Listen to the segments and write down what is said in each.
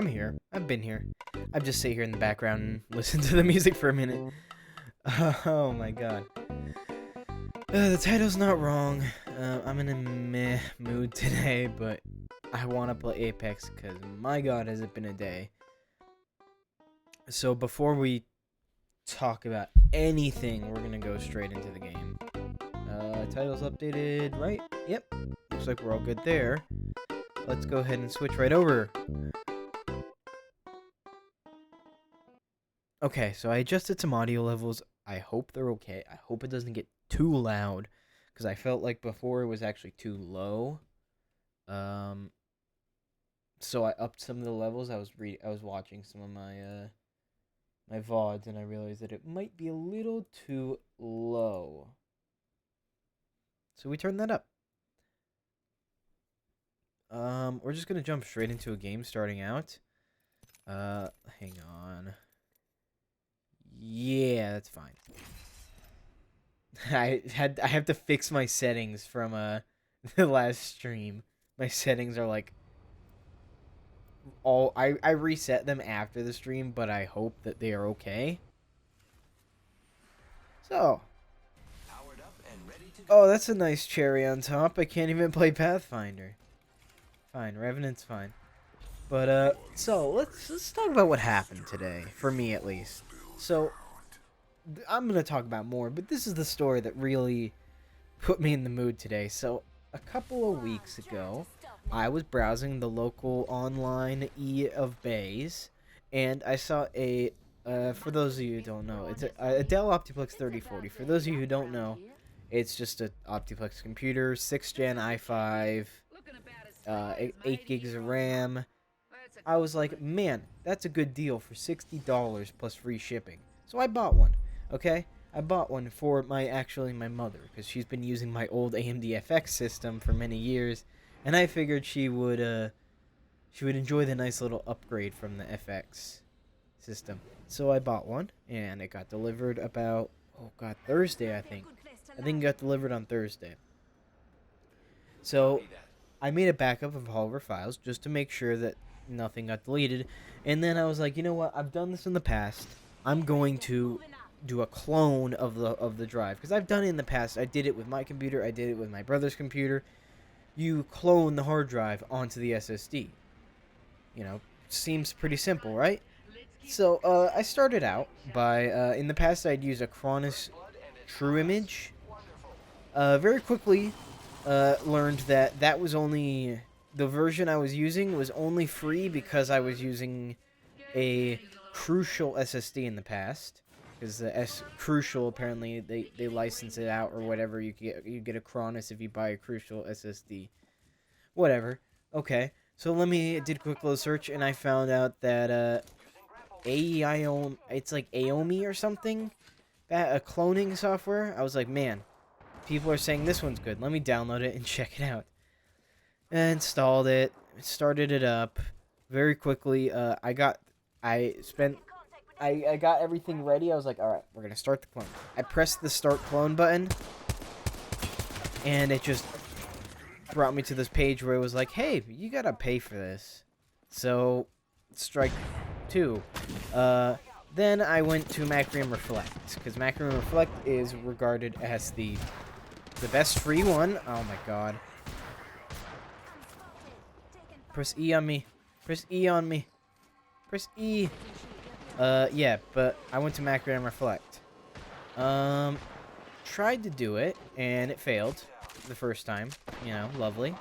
I'm here. I've been here. I've just sit here in the background and listen to the music for a minute. Oh my god. The title's not wrong. I'm in a meh mood today, but I want to play Apex because my god, has it been a day. So before we talk about anything, we're gonna go straight into the game. Title's updated, right? Yep. Looks like we're all good there. Let's go ahead and switch right over. Okay, so I adjusted some audio levels. I hope they're okay. I hope it doesn't get too loud, because I felt like before it was actually too low. So I upped some of the levels. I was watching some of my my VODs, and I realized that it might be a little too low. So we turned that up. We're just gonna jump straight into a game starting out. Hang on. Yeah, that's fine. I have to fix my settings from the last stream. My settings are like I reset them after the stream, but I hope that they are okay. So, oh, that's a nice cherry on top. I can't even play Pathfinder. Fine, Revenant's fine. But so let's talk about what happened today, for me at least. So, I'm gonna talk about more, but this is the story that really put me in the mood today. So, a couple of weeks ago, I was browsing the local online E of Bays, and I saw a, for those of you who don't know, it's a Dell Optiplex 3040. For those of you who don't know, it's just a Optiplex computer, 6th gen i5, 8 gigs of RAM. I was like, man, that's a good deal for $60 plus free shipping. So I bought one, okay? I bought one for my mother, because she's been using my old AMD FX system for many years, and I figured she would enjoy the nice little upgrade from the FX system. So I bought one, and it got delivered about, oh god, Thursday, I think. I think it got delivered on Thursday. So I made a backup of all of her files just to make sure that nothing got deleted, and then I was like, you know what, I've done this in the past. I'm going to do a clone of the drive, because I've done it in the past. I did it with my computer, I did it with my brother's computer. You clone the hard drive onto the SSD. You know, seems pretty simple, right? So I started out by in the past I'd use a Cronus True Image. Very quickly learned that was only the version I was using was only free because I was using a Crucial SSD in the past, because the Crucial, apparently they license it out or whatever. You get a Cronus if you buy a Crucial SSD. Whatever. Okay. So did a quick little search, and I found out that it's like Aomi or something, a cloning software. I was like, man, people are saying this one's good. Let me download it and check it out. I installed it, started it up very quickly. I got everything ready. I was like, all right, we're gonna start the clone. I pressed the start clone button, and it just brought me to this page where it was like, hey, you gotta pay for this. So, strike two. Then I went to Macrium Reflect, because Macrium Reflect is regarded as the best free one. Oh my god. Press E on me. Press E on me. Press E. Yeah, but I went to Macrium Reflect. Tried to do it, and it failed the first time. You know, lovely.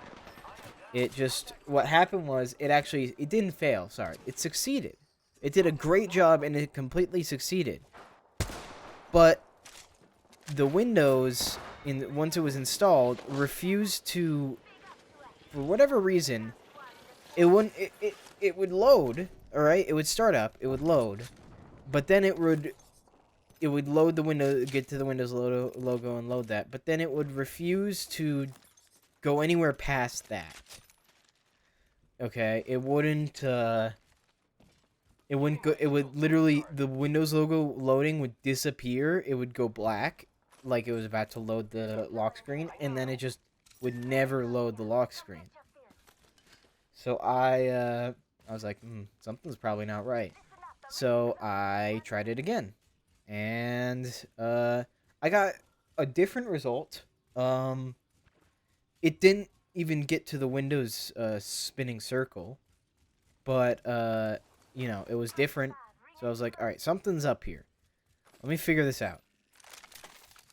What happened was, it didn't fail, sorry. It succeeded. It did a great job, and it completely succeeded. But the Windows, once it was installed, refused to, for whatever reason, it would load, alright? It would start up, it would load, but then it would load the window, get to the Windows logo and load that, but then it would refuse to go anywhere past that. Okay, it would literally, the Windows logo loading would disappear, it would go black, like it was about to load the lock screen, and then it just would never load the lock screen. So I I was like, something's probably not right. So I tried it again. And I got a different result. It didn't even get to the Windows spinning circle. But, it was different. So I was like, alright, something's up here. Let me figure this out.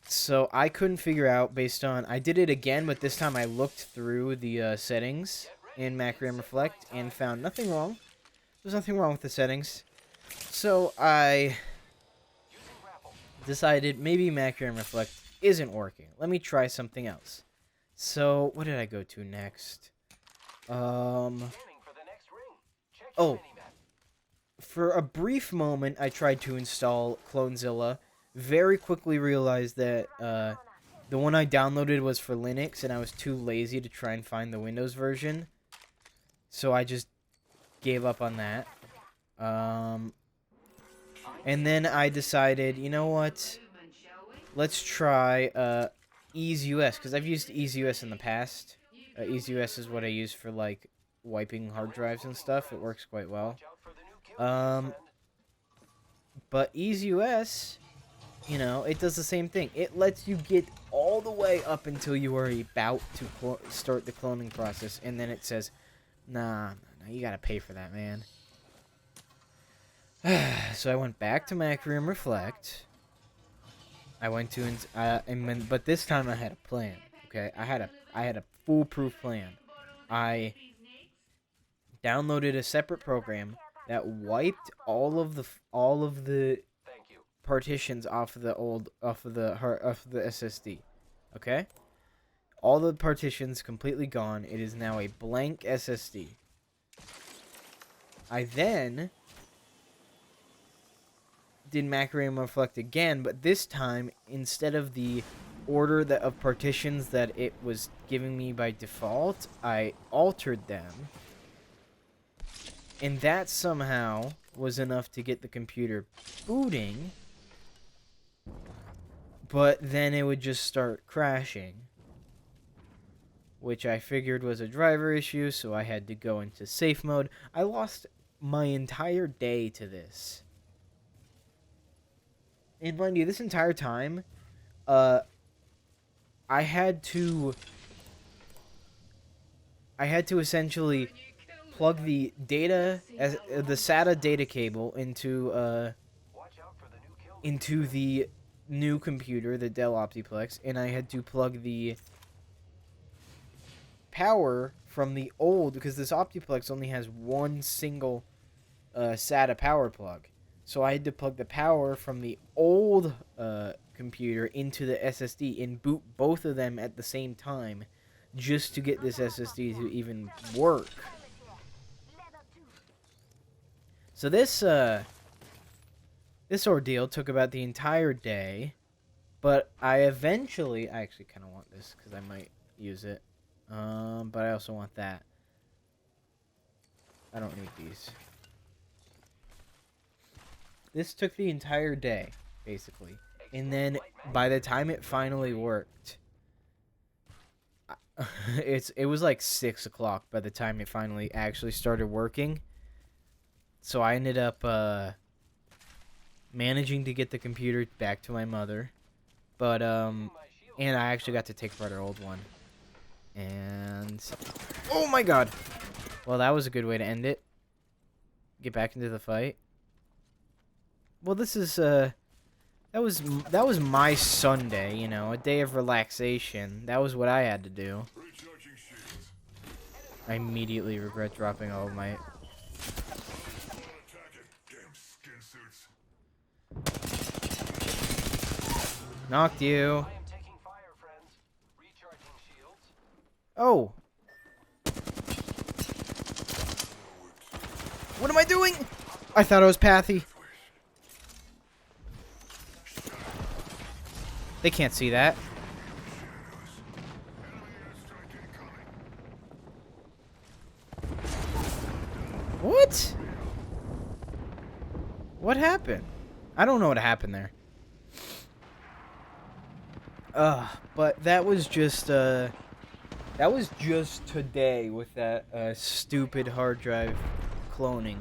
So I couldn't figure out based on... I did it again, but this time I looked through the settings in Macram Reflect and found nothing wrong. There's nothing wrong with the settings. So I decided maybe Macram Reflect isn't working. Let me try something else. So what did I go to next? Oh, for a brief moment I tried to install Clonezilla. Very quickly realized that the one I downloaded was for Linux, and I was too lazy to try and find the Windows version. So I just gave up on that. And then I decided, you know what? Let's try EaseUS, because I've used EaseUS in the past. EaseUS is what I use for, like, wiping hard drives and stuff. It works quite well. But EaseUS... it does the same thing. It lets you get all the way up until you are about to start the cloning process, and then it says, nah, you gotta pay for that, man. So I went back to Macram Reflect. I went to, but this time I had a plan. Okay, I had a foolproof plan. I downloaded a separate program that wiped all of the partitions off of the SSD. Okay? All the partitions completely gone. It is now a blank SSD. I then did Macram Reflect again, but this time instead of the order of partitions that it was giving me by default, I altered them. And that somehow was enough to get the computer booting. But then it would just start crashing, which I figured was a driver issue, so I had to go into safe mode. I lost my entire day to this. And mind you, this entire time, I had to essentially plug the SATA data cable into the new computer, the Dell Optiplex, and I had to plug the power from the old, because this Optiplex only has one single SATA power plug. So I had to plug the power from the old computer into the SSD and boot both of them at the same time just to get this SSD to even work. So this ordeal took about the entire day, but I actually kind of want this because I might use it. But I also want that. I don't need these. This took the entire day, basically. And then, by the time it finally worked, it was like 6 o'clock by the time it finally actually started working. So I ended up managing to get the computer back to my mother. But, and I actually got to take apart our old one. And, oh my god! Well, that was a good way to end it. Get back into the fight. Well, this is, that was my Sunday, a day of relaxation. That was what I had to do. I immediately regret dropping all of my... Knocked you. Oh. What am I doing? I thought I was Pathy. They can't see that. What? What happened? I don't know what happened there. But that was just today with that stupid hard drive cloning.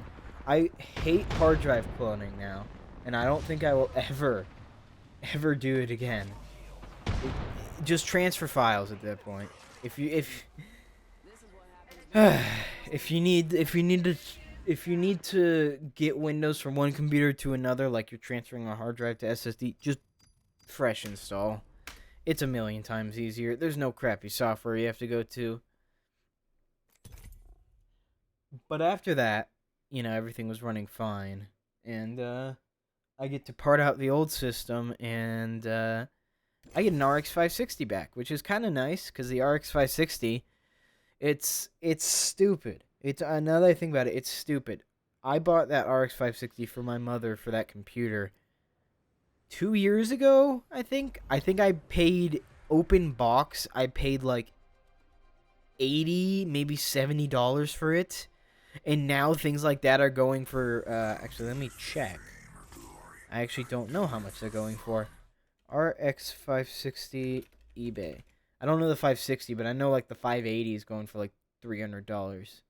I hate hard drive cloning now, and I don't think I will ever do it again. Just transfer files at that point. If you need to get Windows from one computer to another, like you're transferring a hard drive to SSD, just fresh install. It's a million times easier. There's no crappy software you have to go to. But after that, everything was running fine, and I get to part out the old system, and I get an RX 560 back, which is kind of nice because the RX 560, it's stupid. It's another thing about it. It's stupid. I bought that RX 560 for my mother for that computer 2 years ago. I think I paid open box. I paid like $80, maybe $70 for it, and now things like that are going for. Actually, let me check. I actually don't know how much they're going for. RX 560 eBay. I don't know the 560, but I know like the 580 is going for like $300.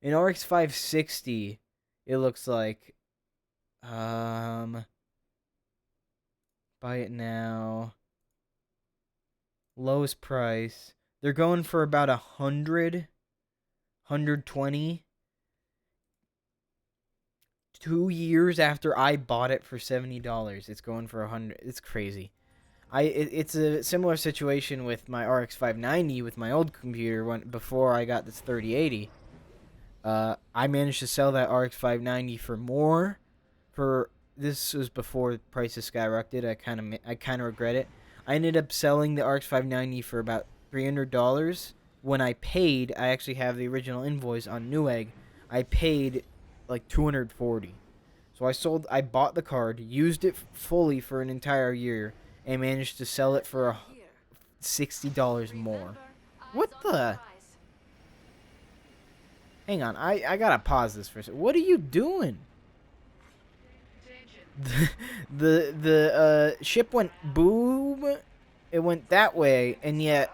In RX 560, it looks like buy it now. Lowest price. They're going for about 120. 2 years after I bought it for $70, it's going for 100. It's crazy. It's a similar situation with my RX 590 with my old computer before I got this 3080. I managed to sell that RX 590 for more. This was before prices skyrocketed. I kind of regret it. I ended up selling the RX 590 for about $300. When I paid, I actually have the original invoice on Newegg. I paid like $240. So I bought the card, used it fully for an entire year, and managed to sell it for $60 more. What the? Hang on, I gotta pause this for a second. What are you doing? The ship went boom. It went that way, and yet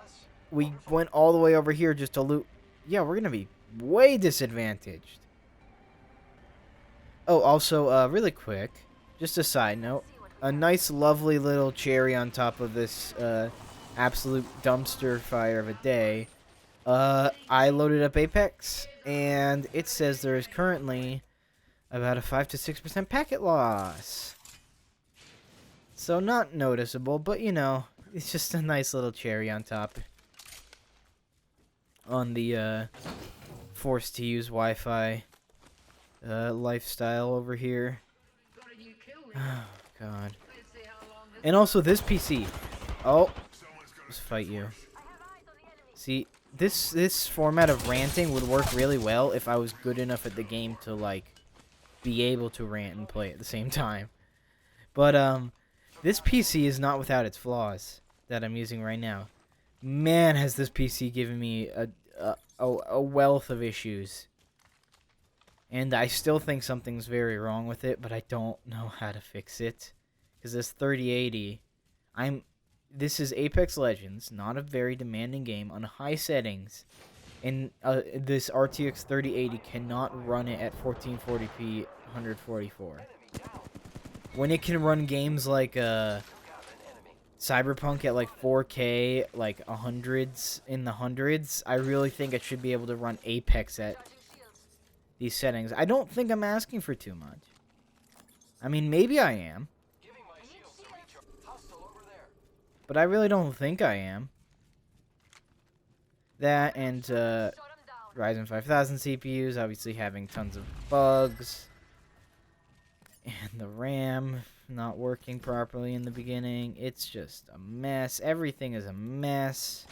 we went all the way over here just to loot. Yeah, we're gonna be way disadvantaged. Oh, also, really quick, just a side note, a nice, lovely little cherry on top of this absolute dumpster fire of a day. I loaded up Apex, and it says there is currently about a 5 to 6% packet loss. So not noticeable, but it's just a nice little cherry on top on the forced to use Wi-Fi lifestyle over here. Oh god. And also this PC. Oh, let's fight you. See, this format of ranting would work really well if I was good enough at the game to like be able to rant and play at the same time. But this PC is not without its flaws that I'm using right now. Man, has this PC given me a wealth of issues. And I still think something's very wrong with it, but I don't know how to fix it. Because this 3080, this is Apex Legends, not a very demanding game, on high settings. And this RTX 3080 cannot run it at 1440p 144. When it can run games like Cyberpunk at like 4K, like in the hundreds, I really think it should be able to run Apex at these settings. I don't think I'm asking for too much. I mean, maybe I am. But I really don't think I am. That and Ryzen 5000 CPUs obviously having tons of bugs. And the RAM not working properly in the beginning. It's just a mess. Everything is a mess.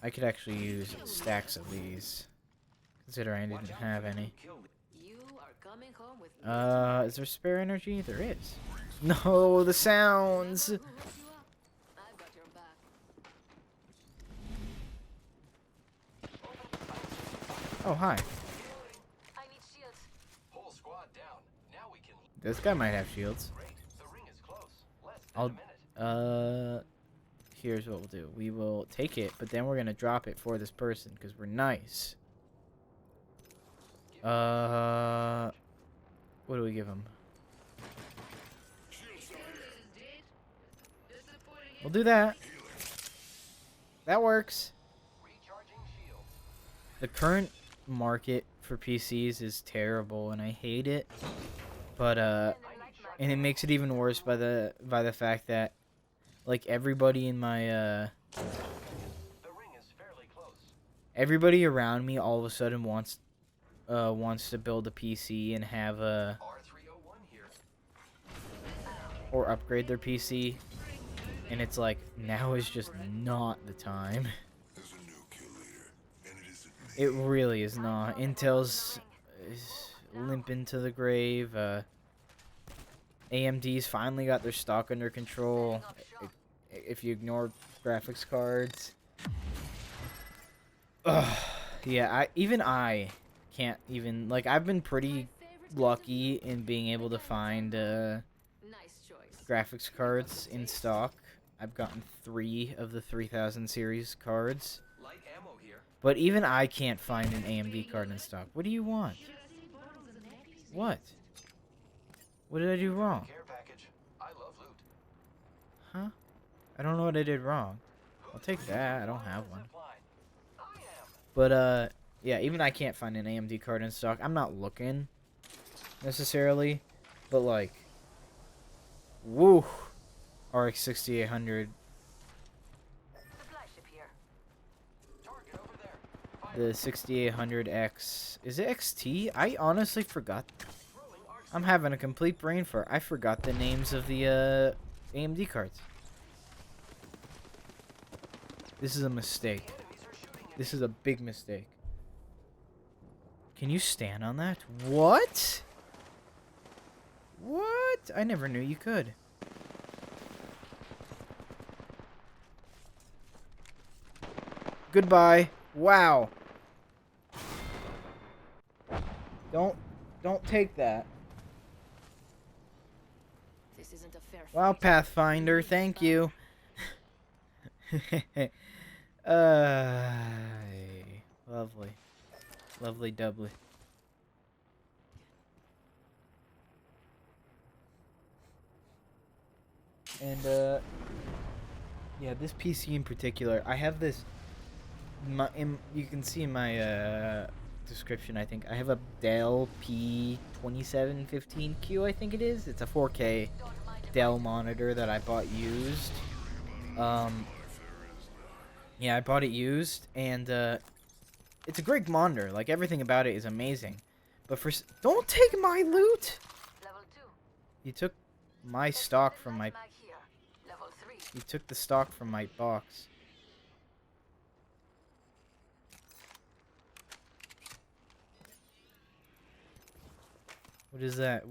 I could actually use stacks of these, considering I didn't have any. Is there spare energy? There is. No, the sounds! Oh, hi. This guy might have shields. Here's what we'll do. We will take it, but then we're gonna drop it for this person, because we're nice. What do we give him? We'll do that. That works. The current market for PCs is terrible, and I hate it. But and it makes it even worse by the fact that like everybody in my everybody around me all of a sudden wants to build a PC and have a or upgrade their PC, and it's like now is just not the time. It really is not. Intel's limping to the grave. AMD's finally got their stock under control. If you ignore graphics cards. Ugh. Yeah, I can't even, like, I've been pretty lucky in being able to find graphics cards in stock. I've gotten 3 of the 3000 series cards. But even I can't find an AMD card in stock. What do you want? What? What did I do wrong? Huh? I don't know what I did wrong. I'll take that. I don't have one. But, yeah, even I can't find an AMD card in stock. I'm not looking, necessarily. But, like, woo! RX 6800. The 6800X. Is it XT? I honestly forgot. I'm having a complete brain fart. I forgot the names of the AMD cards. This is a mistake. This is a big mistake. Can you stand on that? What? What? I never knew you could. Goodbye. Wow. Don't take that. This isn't a fair Wow, fight. Pathfinder, thank you. Lovely. Lovely doubly. And, yeah, this PC in particular, I have this, you can see in my, description, I think, I have a Dell P2715Q, I think it is. It's a 4K Dell monitor that I bought used. Yeah, I bought it used, and, it's a great monitor. Like, everything about it is amazing. But don't take my loot! Level 2. You took my stock from my... Level 3. You took the stock from my box. What is that?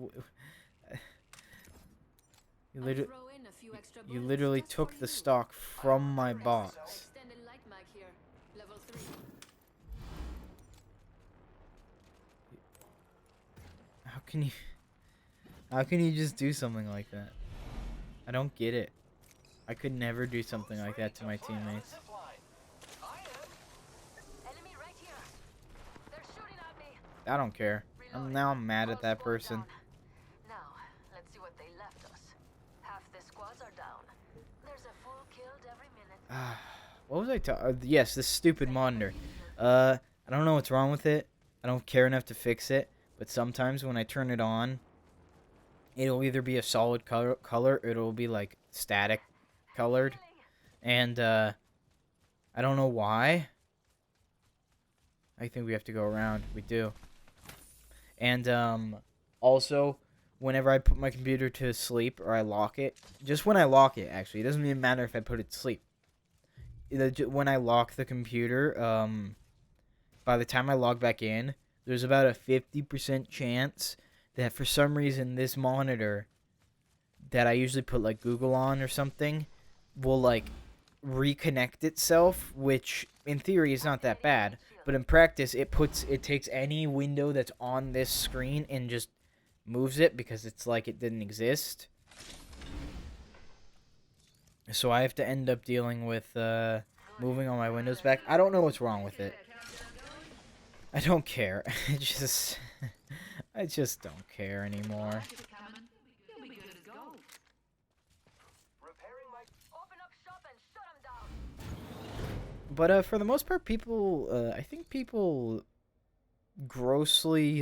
You literally took the stock from my box. How can you just do something like that? I don't get it. I could never do something like that to my teammates. I don't care. Now I'm mad at that person. Now, let's see what they left us. Half the squads are down. There's a full killed every minute. What was I talking? Yes, this stupid monitor. I don't know what's wrong with it. I don't care enough to fix it. But sometimes when I turn it on, it'll either be a solid color or it'll be like static colored. And I don't know why. I think we have to go around. We do. And also, whenever I put my computer to sleep or I lock it, just when I lock it, actually, it doesn't even matter if I put it to sleep. When I lock the computer, by the time I log back in, there's about a 50% chance that for some reason this monitor that I usually put like Google on or something will like reconnect itself, which in theory is not that bad, but in practice it takes any window that's on this screen and just moves it because it's like it didn't exist. So I have to end up dealing with moving all my windows back. I don't know what's wrong with it. I don't care. I just don't care anymore. But for the most part, people, I think people grossly,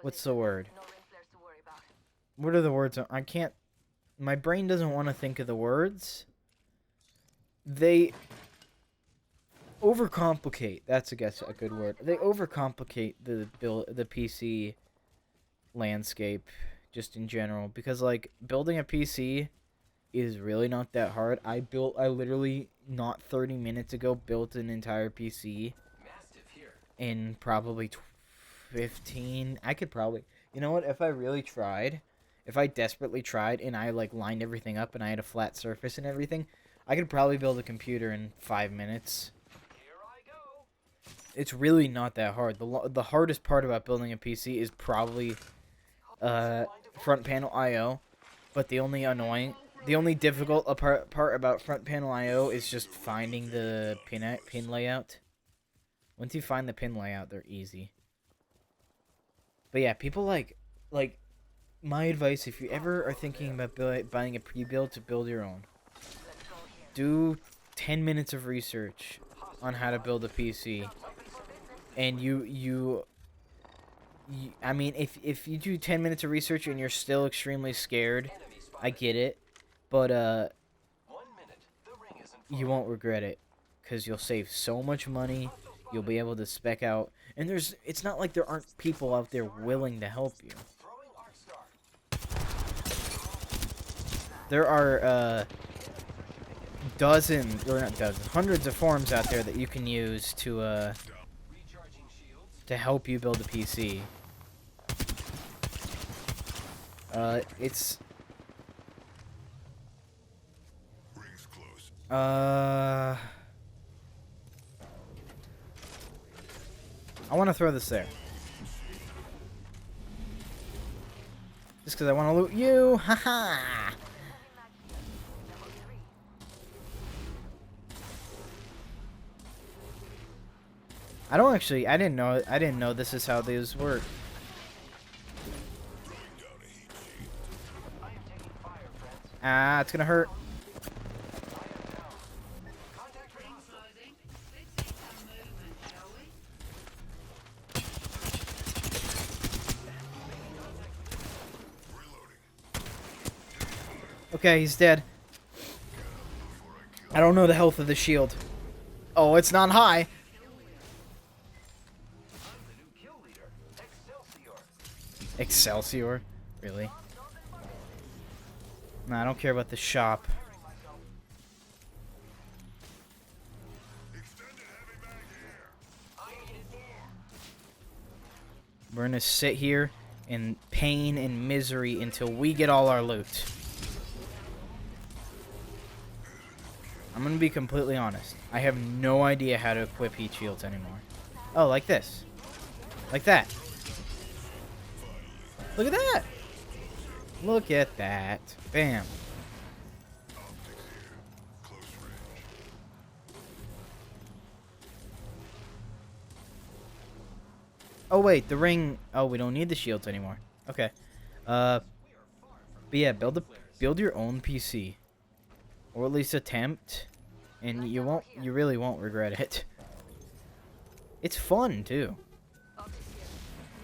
what's the word? What are the words? I can't, my brain doesn't want to think of the words. They overcomplicate. That's, I guess, a good word. They overcomplicate the PC landscape just in general, because like building a PC is really not that hard. I literally not 30 minutes ago built an entire PC in probably 15. I could probably, you know what, if I really tried, if I desperately tried and I like lined everything up and I had a flat surface and everything, I could probably build a computer in 5 minutes. It's really not that hard. The hardest part about building a PC is probably front panel IO, but the only difficult part about front panel IO is just finding the pin layout. Once you find the pin layout, they're easy. But yeah, people like my advice, if you ever are thinking about buying a pre-build to build your own, do 10 minutes of research on how to build a PC. And I mean, if you do 10 minutes of research and you're still extremely scared, I get it, but you won't regret it, because you'll save so much money. You'll be able to spec out, and it's not like there aren't people out there willing to help you. There are hundreds of forums out there that you can use to help you build a PC. I want to throw this there. Just because I want to loot you. Haha. I didn't know this is how these work. Ah, it's gonna hurt. Okay, he's dead. I don't know the health of the shield. Oh, it's not high. Excelsior? Really? Nah, I don't care about the shop. We're gonna sit here in pain and misery until we get all our loot. I'm gonna be completely honest. I have no idea how to equip heat shields anymore. Oh, like this. Like that. Look at that! Look at that. Bam. Oh wait, the ring. Oh, we don't need the shields anymore. Okay. But yeah, build your own PC, or at least attempt, and you really won't regret it. It's fun too.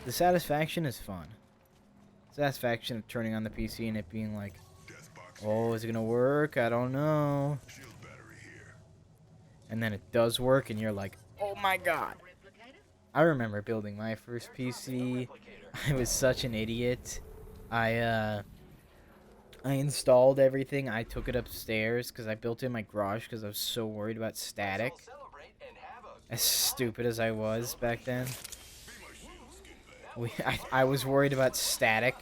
The satisfaction is fun. Satisfaction of turning on the PC and it being like, oh, is it gonna work? I don't know. And then it does work, and you're like, oh my god. I remember building my first PC. I was such an idiot. I installed everything. I took it upstairs because I built it in my garage because I was so worried about static. As stupid as I was back then. I was worried about static,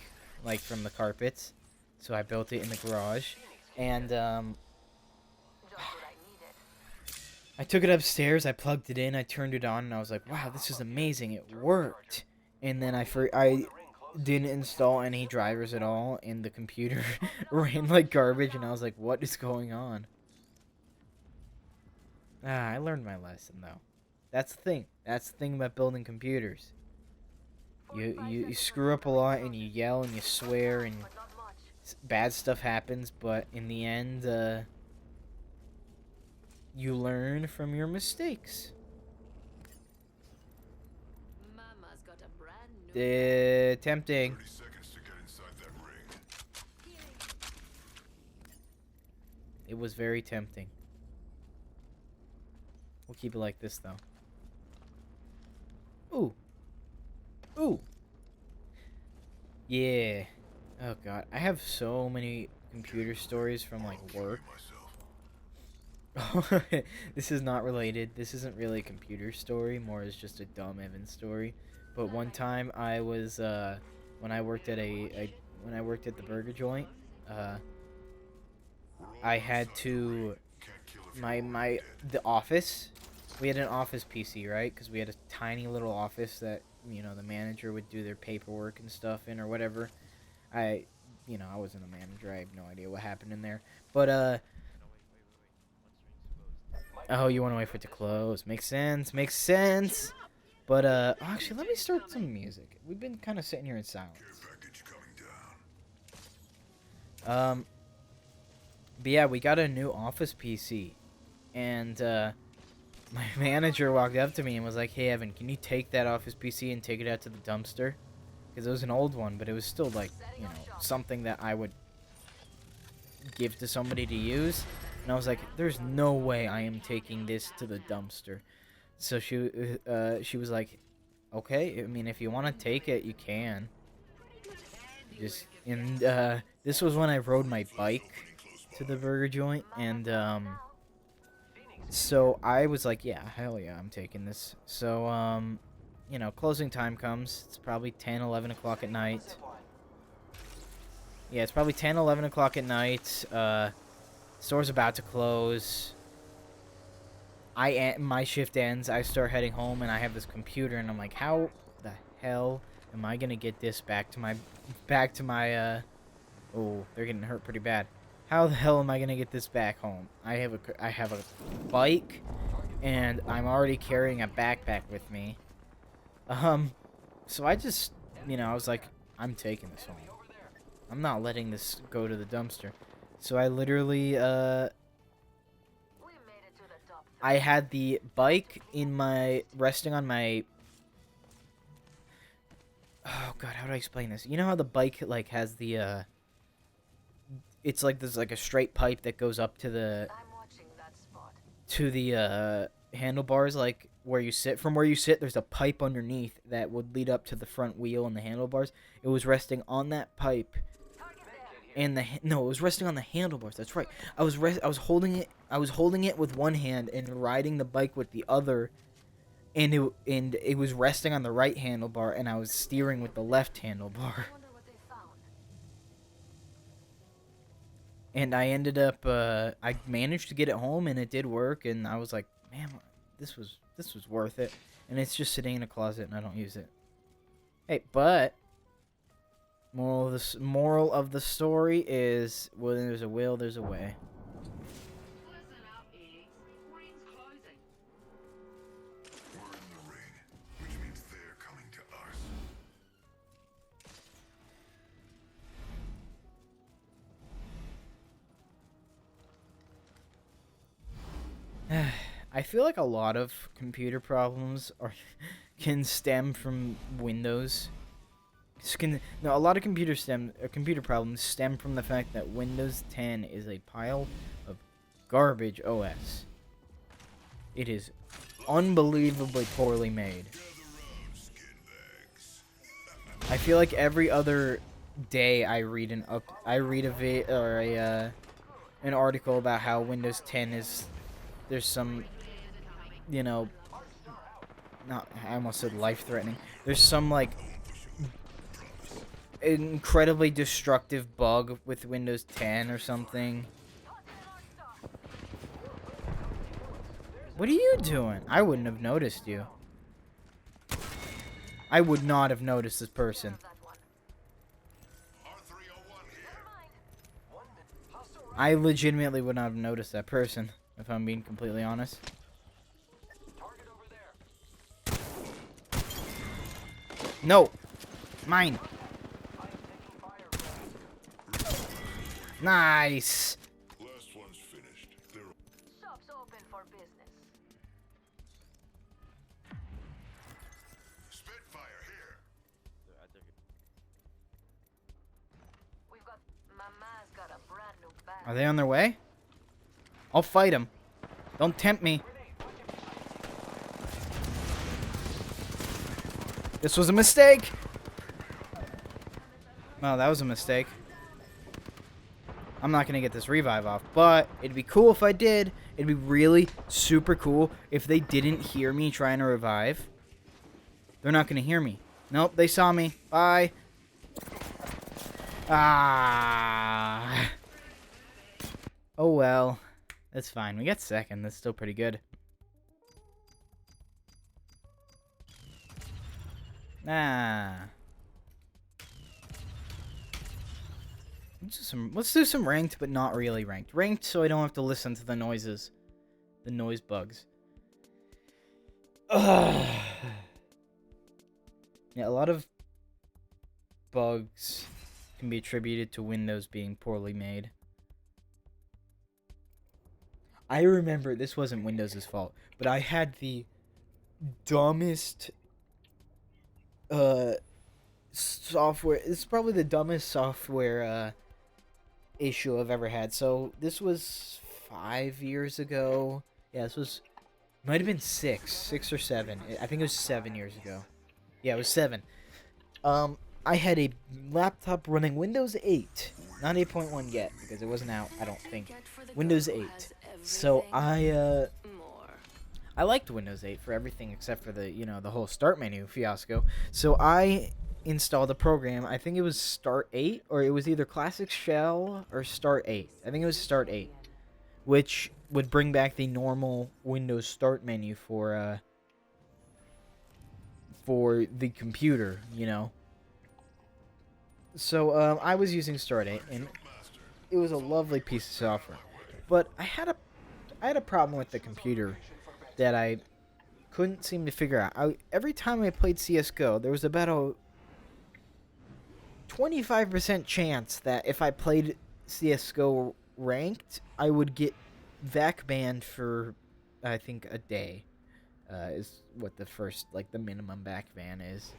like from the carpets. So I built it in the garage. And I took it upstairs, I plugged it in, I turned it on, and I was like, wow, this is amazing, it worked. And then I didn't install any drivers at all, and the computer ran like garbage, and I was like, what is going on? Ah, I learned my lesson, though. That's the thing. That's the thing about building computers. You screw up a lot and you yell and you swear and But not much. bad stuff happens, but in the end, you learn from your mistakes. Mama's got a brand new Tempting. 30 seconds to get inside that ring. It was very tempting. We'll keep it like this, though. Ooh. Ooh. Yeah. Oh, God. I have so many computer stories from, like, work. This is not related. This isn't really a computer story. More is just a dumb Evan story. But one time I was, when I worked at when I worked at the burger joint, I had to, the office, we had an office PC, right? Because we had a tiny little office that, you know, the manager would do their paperwork and stuff in or whatever. I wasn't a manager. I have no idea what happened in there. But, oh, you want to wait for it to close. Makes sense. Makes sense. But, actually, let me start some music. We've been kind of sitting here in silence. But yeah, we got a new office PC. And, my manager walked up to me and was like, "Hey, Evan, can you take that office PC and take it out to the dumpster?" Because it was an old one, but it was still, like, you know, something that I would give to somebody to use. And I was like, "There's no way I am taking this to the dumpster." So she was like, "Okay, I mean, if you want to take it, you can." This was when I rode my bike to the burger joint, and so I was like, "Yeah, hell yeah, I'm taking this." So you know, closing time comes. It's probably 10, 11 o'clock at night. Yeah, it's probably 10, 11 o'clock at night. Store's about to close. My shift ends. I start heading home, and I have this computer, and I'm like, how the hell am I gonna get this back to my oh, they're getting hurt pretty bad. How the hell am I gonna get this back home? I have a bike, and I'm already carrying a backpack with me. So I just, you know, I was like, I'm taking this home. I'm not letting this go to the dumpster. So I literally, I had the bike resting on my, oh god, how do I explain this? You know how the bike, like, has the, it's like, there's like a straight pipe that goes up to the, handlebars, like, where you sit. From where you sit, there's a pipe underneath that would lead up to the front wheel and the handlebars. It was resting on that pipe. And it was resting on the handlebars. That's right. I was holding it with one hand and riding the bike with the other, and it was resting on the right handlebar, and I was steering with the left handlebar. And I ended up I managed to get it home, and it did work, and I was like, man, this was worth it. And it's just sitting in a closet, and I don't use it. Hey, but moral of the story is, when there's a will, there's a way. Listen up, Iggs. Ring's closing. We're in the ring, which means they're coming to us. I feel like a lot of computer problems can stem from Windows. A lot of computer problems stem from the fact that Windows 10 is a pile of garbage OS. It is unbelievably poorly made. I feel like every other day I read an article about how Windows 10 is, there's some, you know, I almost said life-threatening. There's some, like, incredibly destructive bug with Windows 10 or something. What are you doing? I wouldn't have noticed you. I would not have noticed this person. I legitimately would not have noticed that person, if I'm being completely honest. No! Mine! Nice! Last one's finished. They're Shop's open for business. Spitfire here. We've got Mama's got a brand new bag. Are they on their way? I'll fight them. Don't tempt me. This was a mistake! Well, that was a mistake. I'm not gonna get this revive off, but it'd be cool if I did. It'd be really super cool if they didn't hear me trying to revive. They're not gonna hear me. Nope, they saw me. Bye. Ah. Oh well. That's fine. We got second. That's still pretty good. Nah. Let's do some ranked, but not really ranked. Ranked so I don't have to listen to the noises. The noise bugs. Ugh. Yeah, a lot of bugs can be attributed to Windows being poorly made. I remember this wasn't Windows' fault, but I had the dumbest software. It's probably the dumbest software issue I've ever had. So this was 5 years ago. Yeah, this was might have been 6 or 7. I think it was 7 years ago. Yeah, it was 7. I had a laptop running Windows 8, not 8.1 yet because it wasn't out. I don't think Windows 8. So I liked Windows 8 for everything except for the the whole start menu fiasco. So I installed a program. I think it was Start 8 or it was either Classic Shell or Start 8. I think it was Start 8, which would bring back the normal Windows start menu for the computer, So I was using Start 8 and it was a lovely piece of software. But I had a problem with the computer that I couldn't seem to figure out. Every time I played CS:GO, there was about a 25% chance that if I played CS:GO ranked, I would get VAC banned for, I think, a day. Is what the minimum VAC ban is.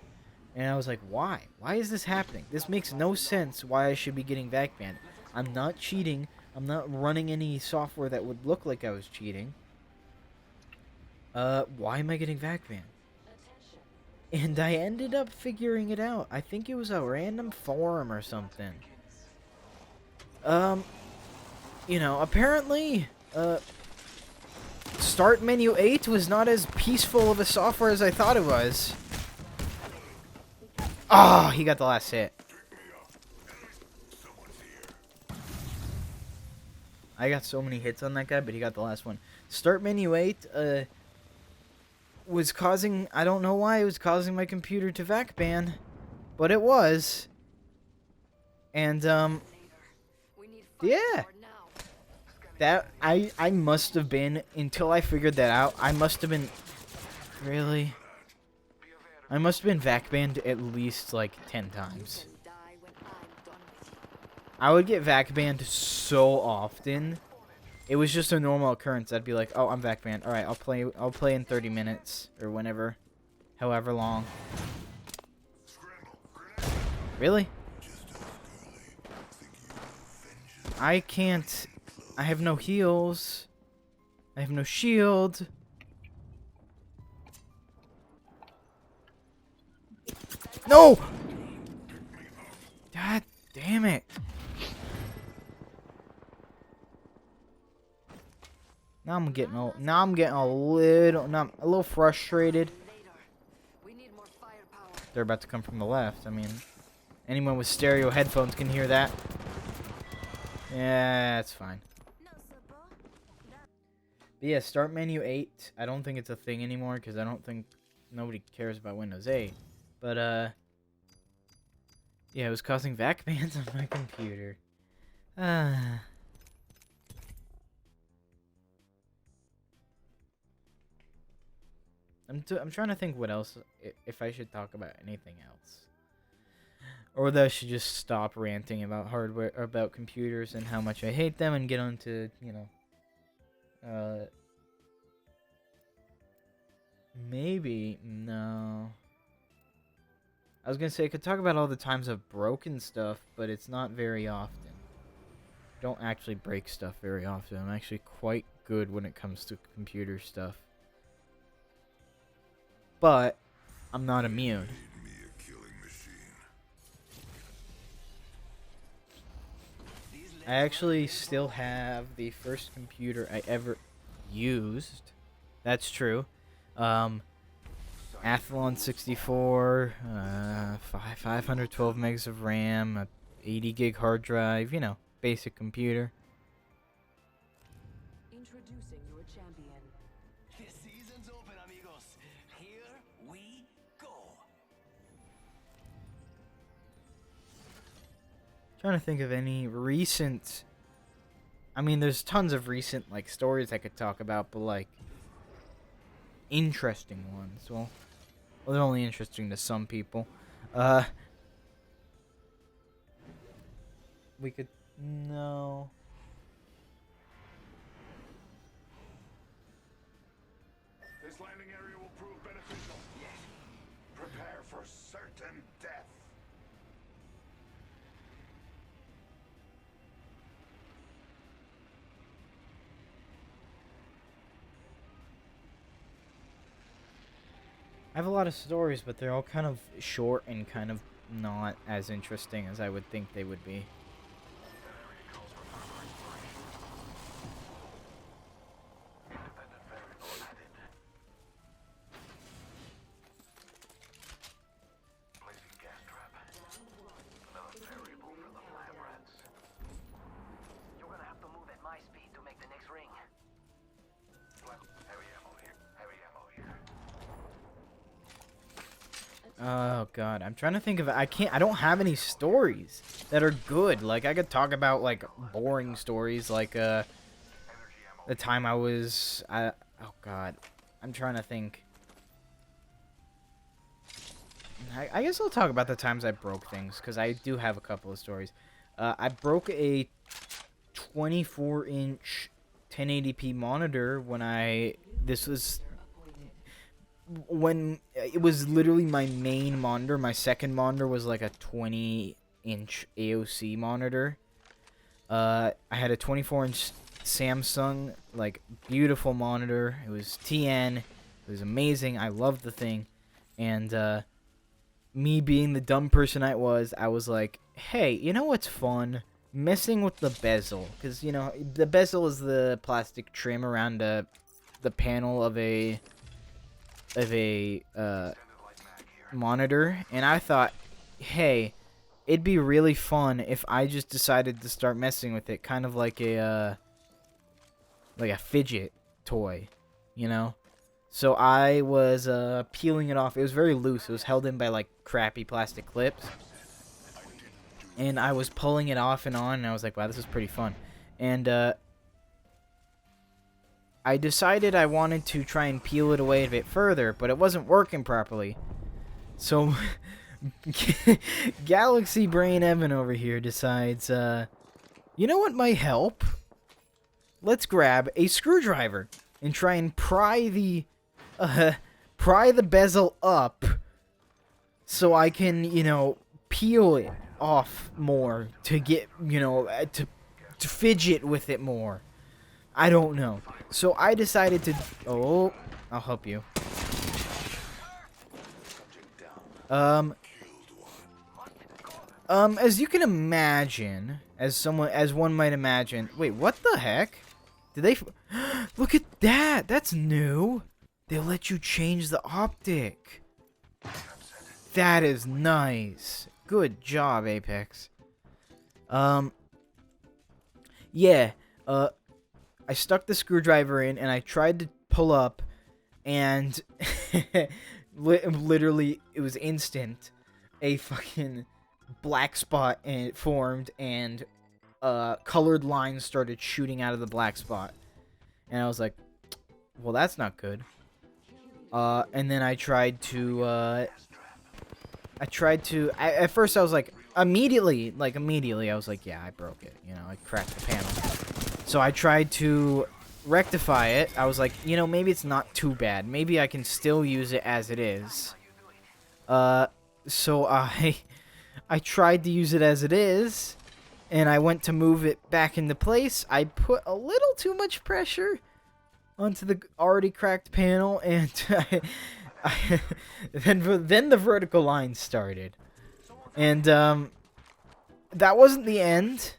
And I was like, why? Why is this happening? This makes no sense why I should be getting VAC banned. I'm not cheating. I'm not running any software that would look like I was cheating. Why am I getting VAC banned? And I ended up figuring it out. I think it was a random forum or something. Apparently, Start Menu 8 was not as peaceful of a software as I thought it was. Ah, he got the last hit. I got so many hits on that guy, but he got the last one. Start Menu 8, was causing... I don't know why it was causing my computer to VAC ban, but it was. And, yeah. That, I must have been, until I figured that out, I must have been... Really? I must have been VAC banned at least, like, 10 times. I would get VAC banned so often. It was just a normal occurrence. I'd be like, "Oh, I'm VAC banned. All right, I'll play in 30 minutes or whenever, however long." Really? I can't. I have no heals. I have no shield. No! God damn it. Now I'm getting a little frustrated. They're about to come from the left. I mean, anyone with stereo headphones can hear that. Yeah, it's fine. But yeah, Start Menu 8. I don't think it's a thing anymore because I don't think nobody cares about Windows 8. But yeah, it was causing VAC bans on my computer. I'm trying to think what else, if I should talk about anything else. Or that I should just stop ranting about hardware, about computers and how much I hate them and get on to, you know, maybe, no. I was gonna say I could talk about all the times I've broken stuff, but it's not very often. Don't actually break stuff very often. I'm actually quite good when it comes to computer stuff. But I'm not immune. Me a killing machine. I actually still have the first computer I ever used. That's true. Athlon 64, 512 megs of RAM, a 80 gig hard drive, you know, basic computer. Introducing your champion. The season's open, amigos. Here we go. Trying to think of any recent. I mean, there's tons of recent like stories I could talk about, but like interesting ones. Well, they're only interesting to some people. We could no. This landing area will prove beneficial. Yes. Prepare for certain death. I have a lot of stories, but they're all kind of short and kind of not as interesting as I would think they would be. Placing gas trap. Another variable for the lab rats. You're gonna have to move at my speed to make the next ring. Heavy ammo here. Heavy ammo here. Oh god, I'm trying to think of I don't have any stories that are good. Like I could talk about like boring stories like the time I was oh god. I'm trying to think. I guess I'll talk about the times I broke things cuz I do have a couple of stories. I broke a 24-inch 1080p monitor when this was when it was literally my main monitor. My second monitor was like a 20-inch AOC monitor. I had a 24-inch Samsung, like, beautiful monitor. It was TN. It was amazing. I loved the thing. And me being the dumb person I was like, hey, you know what's fun? Messing with the bezel. Because, you know, the bezel is the plastic trim around the panel of a monitor, and I thought, hey, it'd be really fun if I just decided to start messing with it, kind of like a fidget toy, you know? So I was peeling it off. It was very loose. It was held in by like crappy plastic clips, and I was pulling it off and on, and I was like, wow, this is pretty fun. And I decided I wanted to try and peel it away a bit further, but it wasn't working properly. So, Galaxy Brain Evan over here decides, you know what might help? Let's grab a screwdriver and try and pry the bezel up so I can, you know, peel it off more to get, you know, to fidget with it more. I don't know. So I decided to... Oh, I'll help you. As you can imagine, as one might imagine... Wait, what the heck? Did they... Look at that! That's new! They'll let you change the optic. That is nice. Good job, Apex. Yeah, I stuck the screwdriver in, and I tried to pull up, and literally, it was instant. A fucking black spot formed, and colored lines started shooting out of the black spot. And I was like, well, that's not good. And then I tried to, at first I was like, immediately, I was like, yeah, I broke it. You know, I cracked the panel. So I tried to rectify it. I was like, you know, maybe it's not too bad. Maybe I can still use it as it is. So I tried to use it as it is, and I went to move it back into place. I put a little too much pressure onto the already cracked panel, and then the vertical line started. And that wasn't the end.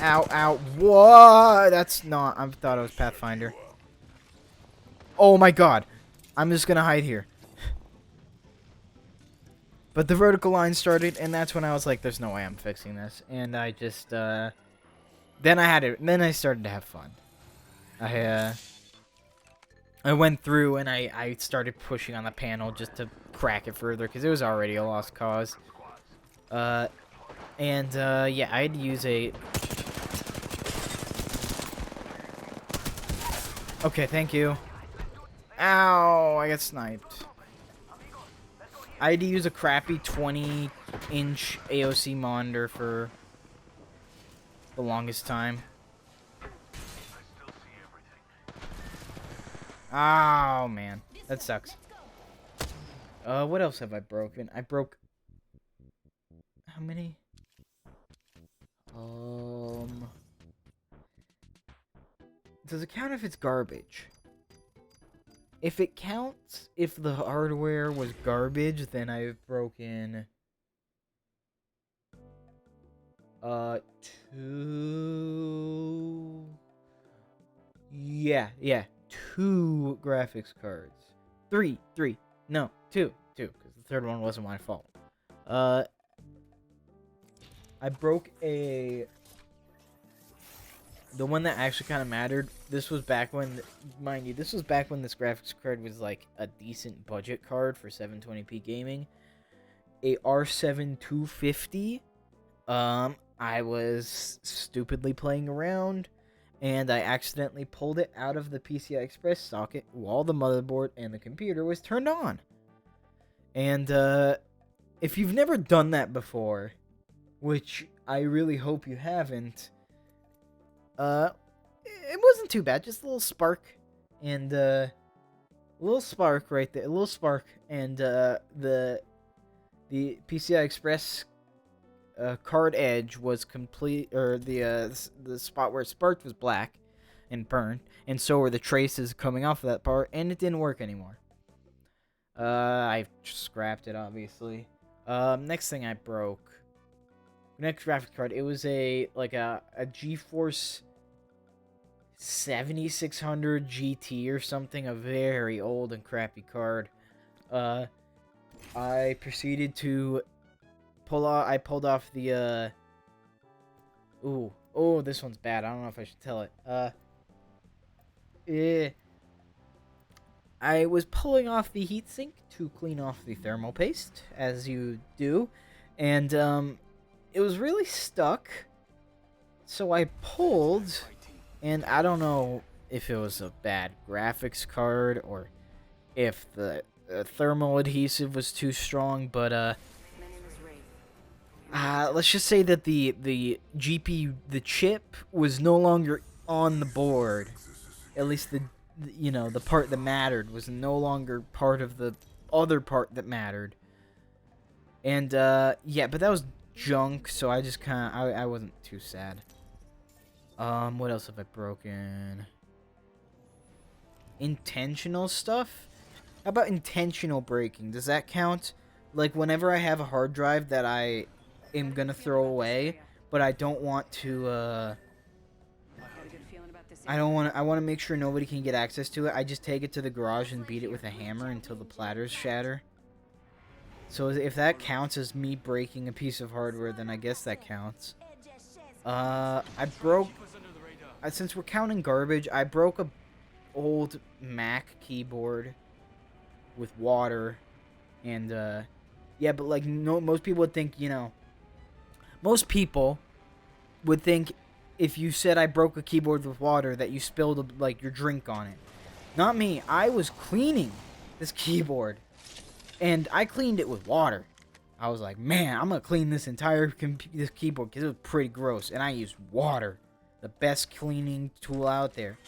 Ow, ow. Whoa! That's not... I thought it was Pathfinder. Oh my god. I'm just gonna hide here. But the vertical line started, and that's when I was like, there's no way I'm fixing this. And I just, then I started to have fun. I went through, and I started pushing on the panel just to crack it further, because it was already a lost cause. Yeah, I had to use a... Okay, thank you. Ow, I got sniped. I had to use a crappy 20-inch AOC monitor for the longest time. Oh, man. That sucks. What else have I broken? I broke... How many? Does it count if it's garbage? If it counts, if the hardware was garbage, then I've broken... 2... Yeah. 2 graphics cards. 3. No, 2, because the third one wasn't my fault. I broke the one that actually kind of mattered. This was back when, mind you, this was back when this graphics card was like a decent budget card for 720p gaming. A R7 250. I was stupidly playing around, and I accidentally pulled it out of the PCI Express socket while the motherboard and the computer was turned on. And, if you've never done that before, which I really hope you haven't, it wasn't too bad, just a little spark, and, a little spark right there, a little spark, and, the PCI Express card edge was complete, or the spot where it sparked was black and burned, and so were the traces coming off of that part, and it didn't work anymore. I scrapped it, obviously. Next thing I broke, next graphics card, it was a GeForce 7600 GT or something, a very old and crappy card. I proceeded to I pulled off the, oh, this one's bad. I don't know if I should tell it. I was pulling off the heatsink to clean off the thermal paste, as you do, and, it was really stuck, so I pulled, and I don't know if it was a bad graphics card, or if the thermal adhesive was too strong, but, let's just say that the GPU, the chip, was no longer on the board. At least the part that mattered was no longer part of the other part that mattered. And, yeah, but that was junk, so I just kind of, I wasn't too sad. What else have I broken? Intentional stuff? How about intentional breaking? Does that count? Like, whenever I have a hard drive that I am gonna throw away, but I don't want to, I want to make sure nobody can get access to it. I just take it to the garage and beat it with a hammer until the platters shatter. So if that counts as me breaking a piece of hardware, then I guess that counts. Since we're counting garbage, I broke a old Mac keyboard with water, and, yeah, but, like, no, most people would think, most people would think if you said I broke a keyboard with water that you spilled, like, your drink on it. Not me. I was cleaning this keyboard. And I cleaned it with water. I was like, man, I'm going to clean this entire this keyboard because it was pretty gross. And I used water. The best cleaning tool out there.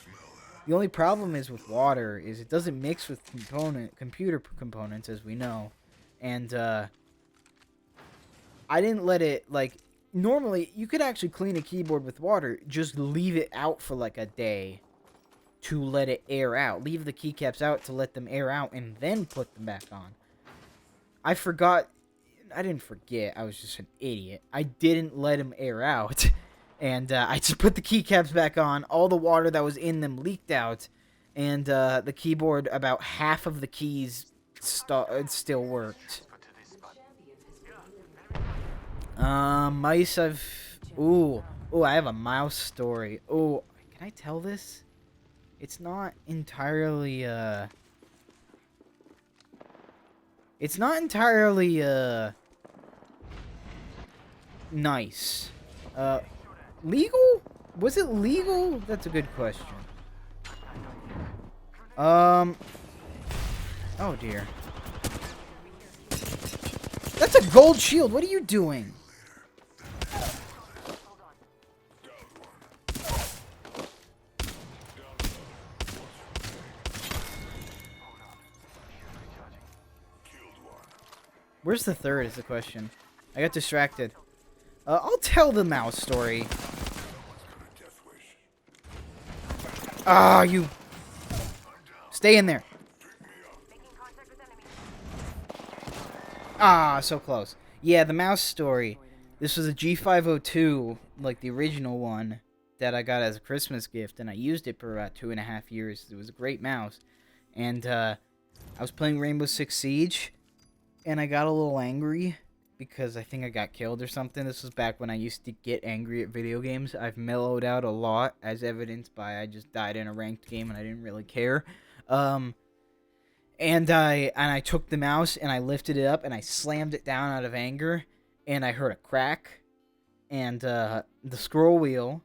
The only problem is with water is it doesn't mix with computer components, as we know. And I didn't let it, like, normally you could actually clean a keyboard with water. Just leave it out for like a day to let it air out. Leave the keycaps out to let them air out and then put them back on. I forgot. I didn't forget. I was just an idiot. I didn't let them air out. And I just put the keycaps back on. All the water that was in them leaked out. And the keyboard, about half of the keys still worked. Mice Ooh, I have a mouse story. Ooh, can I tell this? It's not entirely, It's not entirely, nice. Legal? Was it legal? That's a good question. Oh dear. That's a gold shield. What are you doing? Where's the third is the question. I got distracted. I'll tell the mouse story. Ah, you... Stay in there. Ah, so close. Yeah, the mouse story. This was a G502, like the original one, that I got as a Christmas gift, and I used it for about 2.5 years. It was a great mouse. And, I was playing Rainbow Six Siege, and I got a little angry because I think I got killed or something. This was back when I used to get angry at video games. I've mellowed out a lot, as evidenced by I just died in a ranked game and I didn't really care. And I took the mouse and I lifted it up and I slammed it down out of anger, and I heard a crack, and the scroll wheel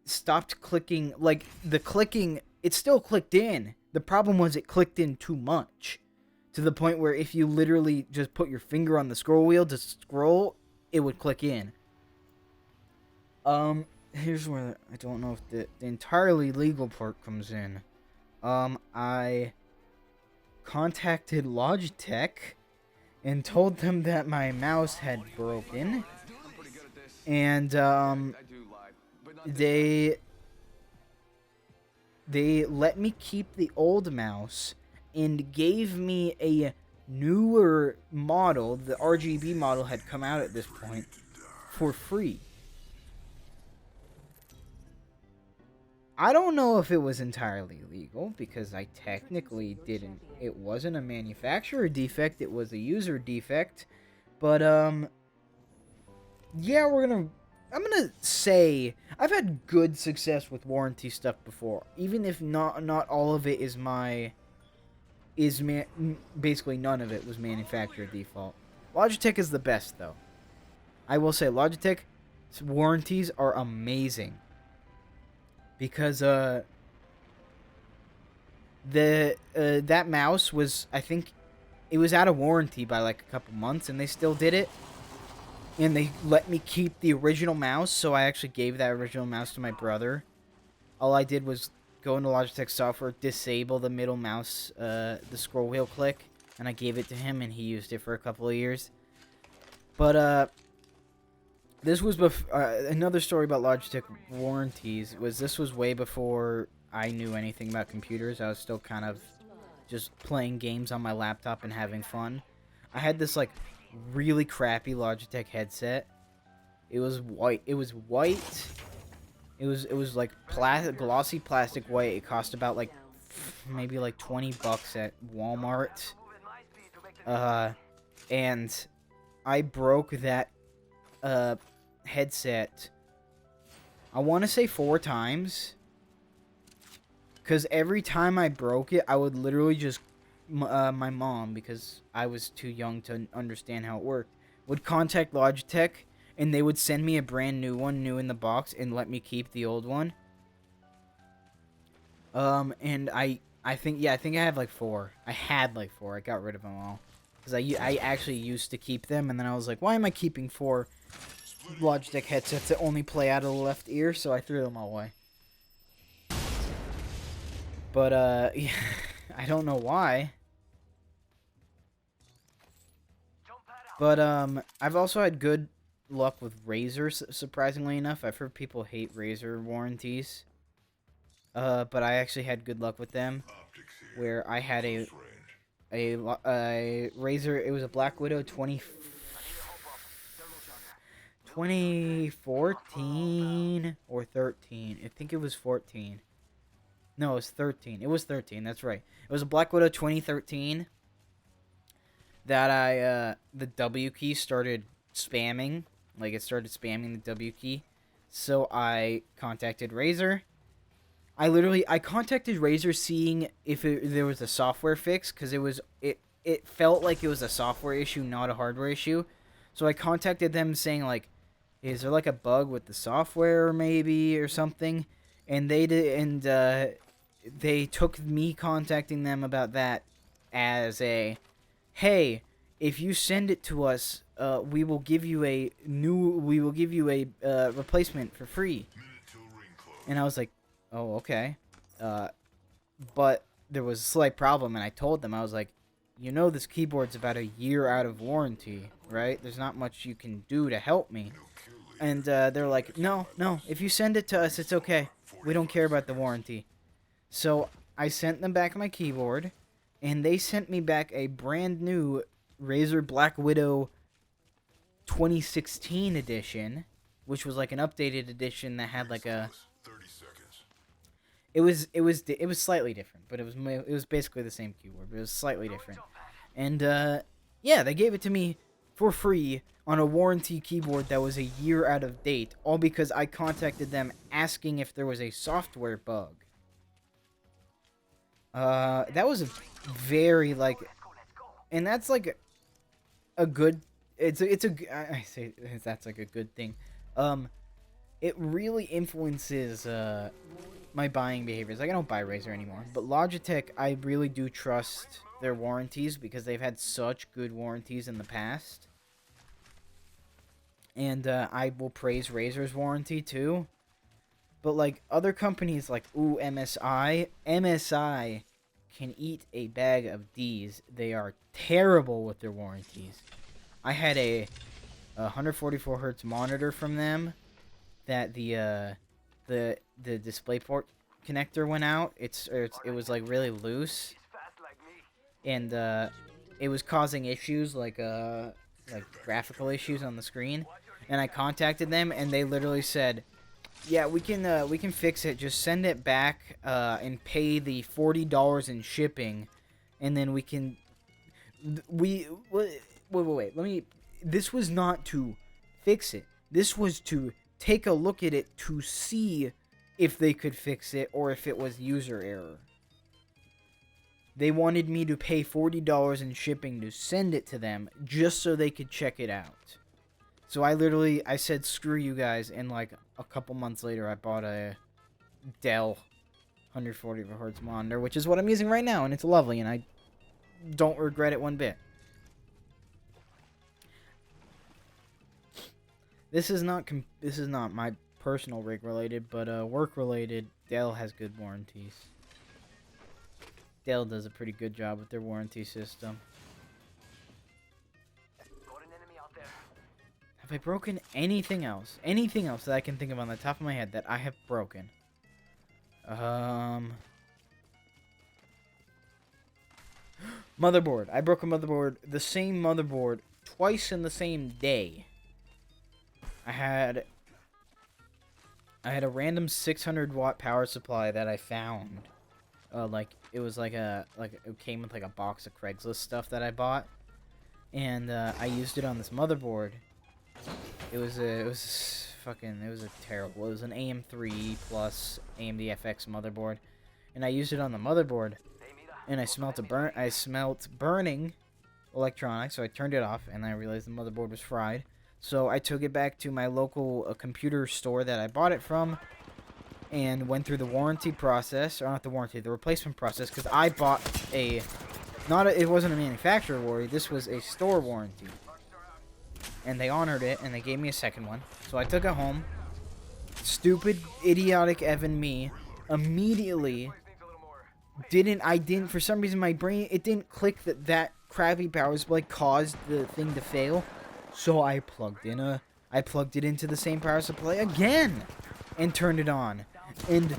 stopped clicking. Like, the clicking, it still clicked in. The problem was it clicked in too much, to the point where if you literally just put your finger on the scroll wheel to scroll, it would click in. Here's where I don't know if the entirely legal part comes in. I contacted Logitech and told them that my mouse had broken. And, they let me keep the old mouse and gave me a newer model. The RGB model had come out at this point for free. I don't know if it was entirely legal, because I technically didn't. It wasn't a manufacturer defect, it was a user defect. But, yeah, I'm gonna say I've had good success with warranty stuff before, even if not all of it is basically none of it was manufacturer default. Logitech is the best, though. I will say Logitech's warranties are amazing, because that mouse was, I think it was out of warranty by like a couple months, and they still did it. And they let me keep the original mouse, so I actually gave that original mouse to my brother. All I did was go into Logitech software, disable the middle mouse, the scroll wheel click, and I gave it to him, and he used it for a couple of years. But, this was another story about Logitech warranties. This was way before I knew anything about computers. I was still kind of just playing games on my laptop and having fun. I had this, like, really crappy Logitech headset. It was white. It was white. It was like glossy plastic white. It cost about like maybe like $20 at Walmart. And I broke that headset, I want to say 4 times, because every time I broke it, I would literally just my mom, because I was too young to understand how it worked, would contact Logitech, and they would send me a brand new one, new in the box, and let me keep the old one. And I think, yeah, I think I have like 4. I had like 4. I got rid of them all. Because I actually used to keep them, and then I was like, why am I keeping 4 Logitech headsets that only play out of the left ear? So I threw them all away. But, yeah, I don't know why. But, I've also had good luck with Razer, surprisingly enough. I've heard people hate Razer warranties. But I actually had good luck with them, where I had a Razer. It was a Black Widow 2014 or 13. I think it was 14. No, it was 13. It was 13. That's right. It was a Black Widow 2013 that the W key started spamming. Like, it started spamming the W key. So I contacted Razer. I contacted Razer seeing if there was a software fix, because it felt like it was a software issue, not a hardware issue. So I contacted them saying, like, is there like a bug with the software maybe or something? And they did, and they took me contacting them about that as a, hey, if you send it to us, we will give you a replacement for free. And I was like, oh, okay. But there was a slight problem, and I told them, I was like, you know this keyboard's about a year out of warranty, right? There's not much you can do to help me. And they're like, no, if you send it to us, it's okay. We don't care about the warranty. So I sent them back my keyboard, and they sent me back a brand new Razer Black Widow 2016 edition, which was like an updated edition that had like a... It was slightly different, but it was basically the same keyboard, but it was slightly different. And yeah, they gave it to me for free on a warranty keyboard that was a year out of date, all because I contacted them asking if there was a software bug. That was a very, like, and that's like a good, I say that's like a good thing. It really influences my buying behaviors. Like, I don't buy Razer anymore, but Logitech, I really do trust their warranties because they've had such good warranties in the past. And I will praise Razer's warranty too. But like other companies like MSI can eat a bag of D's. They are terrible with their warranties. I had a 144 hertz monitor from them that the DisplayPort connector went out. It was like really loose, and it was causing issues like graphical issues on the screen. And I contacted them, and they literally said, "Yeah, we can fix it. Just send it back and pay the $40 in shipping, and then we can." Wait. Let me. This was not to fix it. This was to take a look at it to see if they could fix it or if it was user error. They wanted me to pay $40 in shipping to send it to them just so they could check it out. So I said, screw you guys, and like a couple months later, I bought a Dell 140 Hz monitor, which is what I'm using right now, and it's lovely, and I don't regret it one bit. This is not my personal rig related, but work related. Dell has good warranties. Dell does a pretty good job with their warranty system. Have I broken anything else? Anything else that I can think of on the top of my head that I have broken? Motherboard. I broke a motherboard, the same motherboard, twice in the same day. I had a random 600 watt power supply that I found. It came with like a box of Craigslist stuff that I bought, and I used it on this motherboard. It was a terrible. It was an AM3 plus AMD FX motherboard, and I used it on the motherboard, and I smelt burning electronics. So I turned it off, and I realized the motherboard was fried. So I took it back to my local computer store that I bought it from, and went through the warranty process, or not the warranty, the replacement process, because I bought a, it wasn't a manufacturer warranty, this was a store warranty. And they honored it, and they gave me a second one. So I took it home. Stupid, idiotic Evan me immediately didn't, for some reason, my brain, it didn't click that crappy power supply caused the thing to fail. So I plugged it into the same power supply again and turned it on. And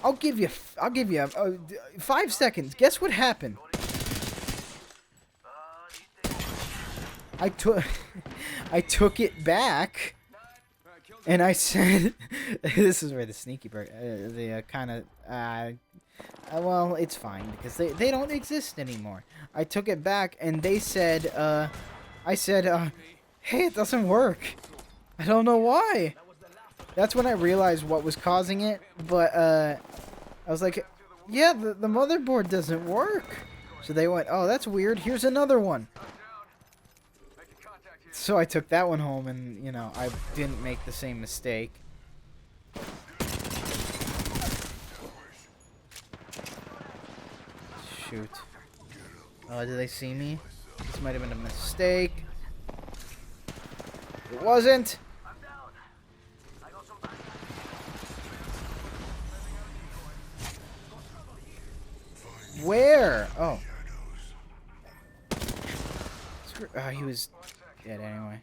I'll give you 5 seconds. Guess what happened? I took it back, and I said, this is where the sneaky part, well, it's fine, because they don't exist anymore. I took it back, and they said, hey, it doesn't work. I don't know why. That's when I realized what was causing it, but, I was like, yeah, the motherboard doesn't work. So they went, oh, that's weird, here's another one. So I took that one home, and, you know, I didn't make the same mistake. Shoot. Oh, did they see me? This might have been a mistake. It wasn't! Where? Oh. He was dead anyway.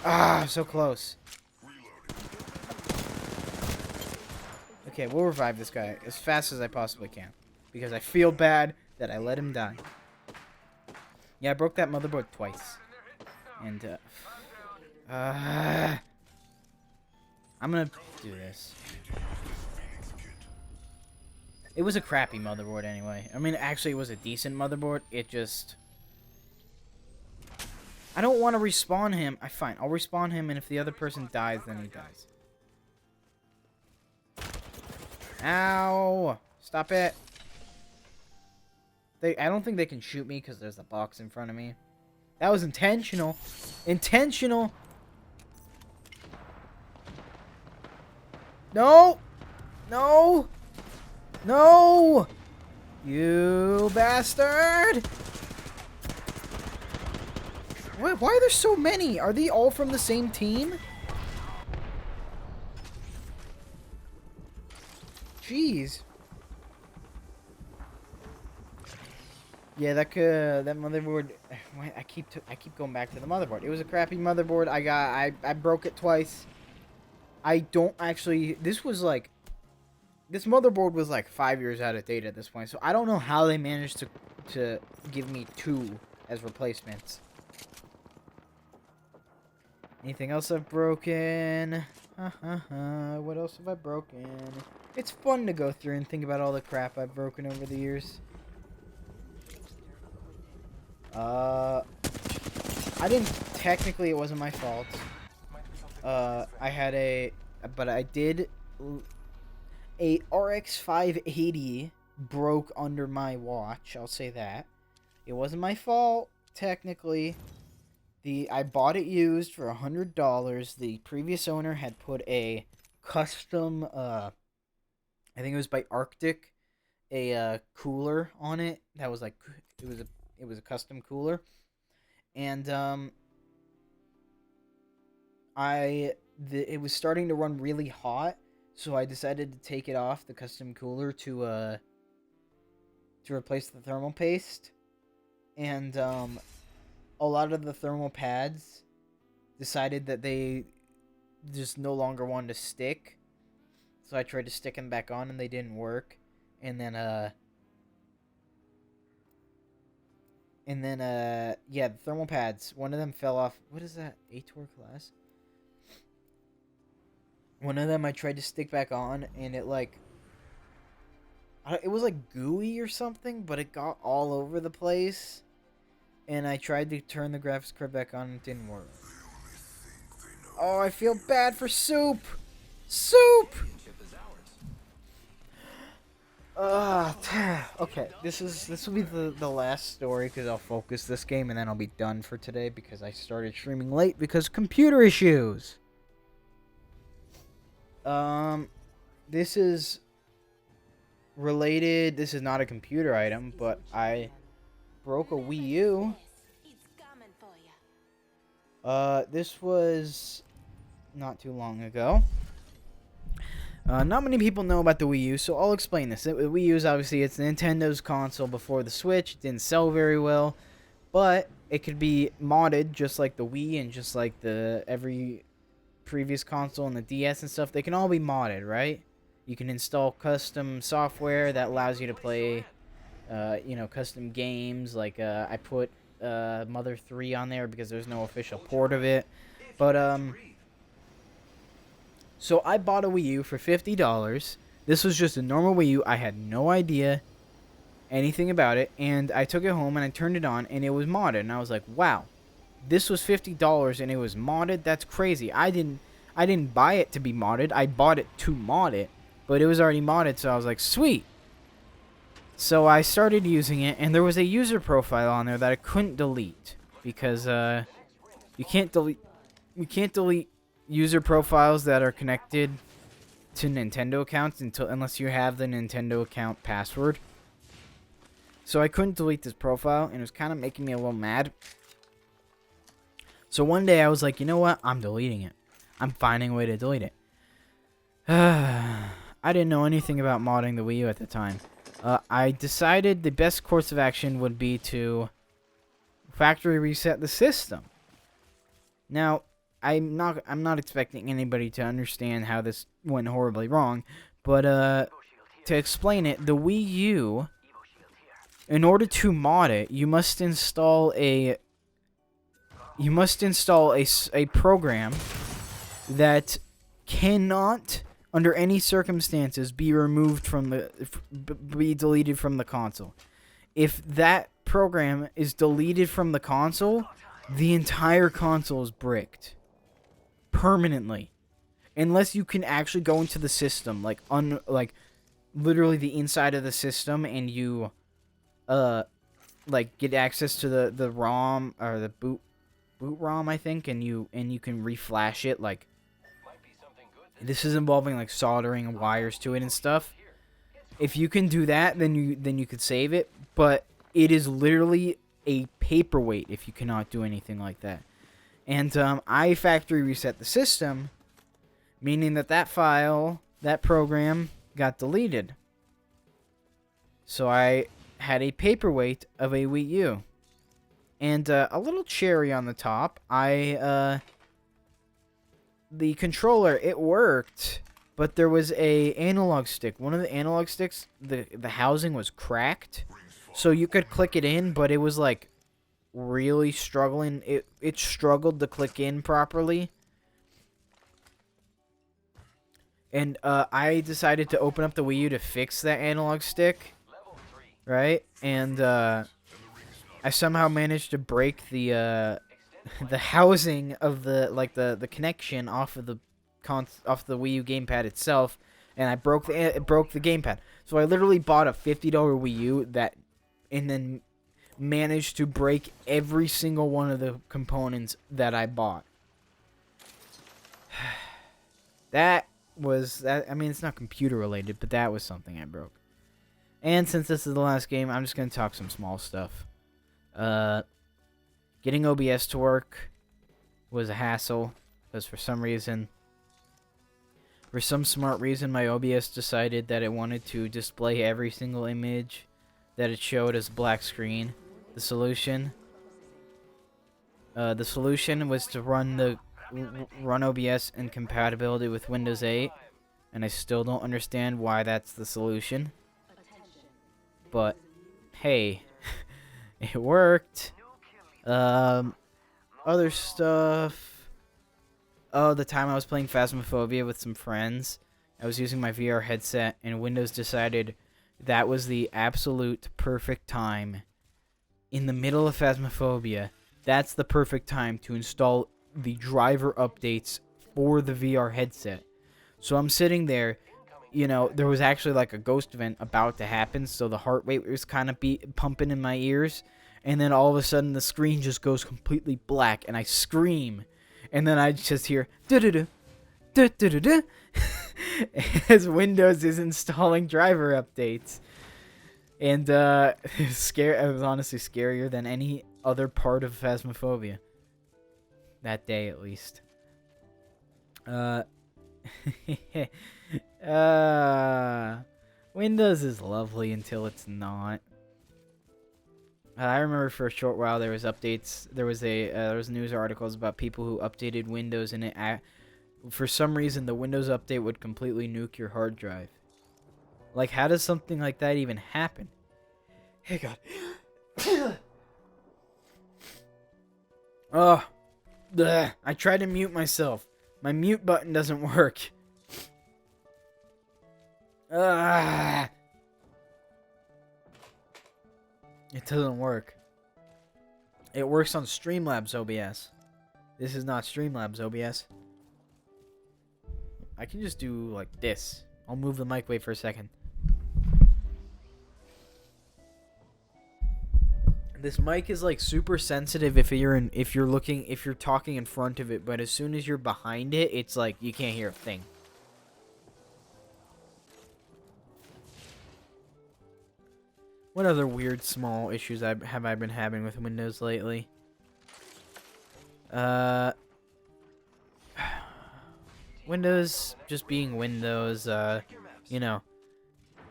Ah, so close. Okay, we'll revive this guy as fast as I possibly can, because I feel bad that I let him die. Yeah, I broke that motherboard twice. And, I'm gonna do this. It was a crappy motherboard anyway. I mean, actually, it was a decent motherboard. It just... I don't want to respawn him. Fine, I'll respawn him, and if the other person dies, then he dies. Ow! Stop it! I don't think they can shoot me because there's a box in front of me. That was intentional. Intentional! No! No! No! You bastard! Wait, why are there so many? Are they all from the same team? Jeez. Yeah, that motherboard. I keep going back to the motherboard. It was a crappy motherboard. I broke it twice. I don't actually. This motherboard was like 5 years out of date at this point, so I don't know how they managed to give me 2 as replacements. Anything else I've broken? What else have I broken? It's fun to go through and think about all the crap I've broken over the years. I didn't, technically it wasn't my fault. But I did, a RX 580 broke under my watch, I'll say that. It wasn't my fault, technically. I bought it used for $100. The previous owner had put a custom, I think it was by Arctic, a cooler on it. That was like, it was a custom cooler. And, it was starting to run really hot, so I decided to take it off the custom cooler to replace the thermal paste. And, a lot of the thermal pads decided that they just no longer wanted to stick. So I tried to stick them back on and they didn't work. And then, yeah, the thermal pads, one of them fell off. What is that? Ator class? One of them I tried to stick back on and it like, it was like gooey or something, but it got all over the place. And I tried to turn the graphics card back on and it didn't work. Oh, I feel bad for Soup! Soup! Okay, this will be the last story because I'll focus this game and then I'll be done for today because I started streaming late because computer issues. This is related. This is not a computer item, but I broke a Wii U. This was not too long ago. Not many people know about the Wii U, so I'll explain this. The Wii U is obviously it's Nintendo's console before the Switch. It didn't sell very well, but it could be modded just like the Wii and just like the every previous console and the DS and stuff. They can all be modded, right? You can install custom software that allows you to play, custom games. Like I put Mother 3 on there because there's no official port of it, but So I bought a Wii U for $50. This was just a normal Wii U. I had no idea anything about it, and I took it home and I turned it on, and it was modded. And I was like, "Wow, this was $50 and it was modded. That's crazy." I didn't buy it to be modded. I bought it to mod it, but it was already modded. So I was like, "Sweet." So I started using it, and there was a user profile on there that I couldn't delete because you can't delete user profiles that are connected to Nintendo accounts unless you have the Nintendo account password. So I couldn't delete this profile, and it was kind of making me a little mad. So one day I was like, you know what? I'm deleting it. I'm finding a way to delete it. I didn't know anything about modding the Wii U at the time. I decided the best course of action would be to factory reset the system. Now, I'm not expecting anybody to understand how this went horribly wrong, but to explain it, the Wii U, in order to mod it, you must install a program that cannot, under any circumstances, be removed from be deleted from the console. If that program is deleted from the console, the entire console is bricked. Permanently, unless you can actually go into the system, like literally the inside of the system, and you get access to the ROM or the boot ROM, I think, and you can reflash it. Like, this is involving like soldering wires to it and stuff. If you can do that, then you could save it, but it is literally a paperweight if you cannot do anything like that. And I factory reset the system, meaning that program got deleted. So I had a paperweight of a Wii U. And a little cherry on the top, the controller, it worked, but there was a analog stick. One of the analog sticks, the housing was cracked. So you could click it in, but it was like really struggling. It struggled to click in properly. And I decided to open up the Wii U to fix that analog stick. Right? And I somehow managed to break the housing of the connection off of the Wii U gamepad itself, and I broke the gamepad. So I literally bought a $50 Wii U and then managed to break every single one of the components that I bought. I mean, it's not computer related, but that was something I broke. And since this is the last game, I'm just going to talk some small stuff. Getting OBS to work was a hassle, because for some smart reason, my OBS decided that it wanted to display every single image that it showed as black screen. The solution was to run OBS in compatibility with Windows 8, and I still don't understand why that's the solution. But hey, it worked. Other stuff. Oh, the time I was playing Phasmophobia with some friends, I was using my VR headset, and Windows decided that was the absolute perfect time. In the middle of Phasmophobia, that's the perfect time to install the driver updates for the VR headset. So I'm sitting there you know, there was actually like a ghost event about to happen, so the heart rate was kind of pumping in my ears, and then all of a sudden the screen just goes completely black, and I scream, and then I just hear do-do-do, do-do-do-do, as Windows is installing driver updates, and it was honestly scarier than any other part of Phasmophobia, that day at least. Windows is lovely until it's not. I remember for a short while there was updates. There was news articles about people who updated Windows, and for some reason the Windows update would completely nuke your hard drive. Like, how does something like that even happen? Hey God. Oh, I tried to mute myself. My mute button doesn't work. It doesn't work. It works on Streamlabs OBS. This is not Streamlabs OBS. I can just do like this. I'll move the mic away for a second. This mic is like super sensitive if you're talking in front of it, but as soon as you're behind it, it's like you can't hear a thing. What other weird small issues have I been having with Windows lately? Windows just being Windows, you know,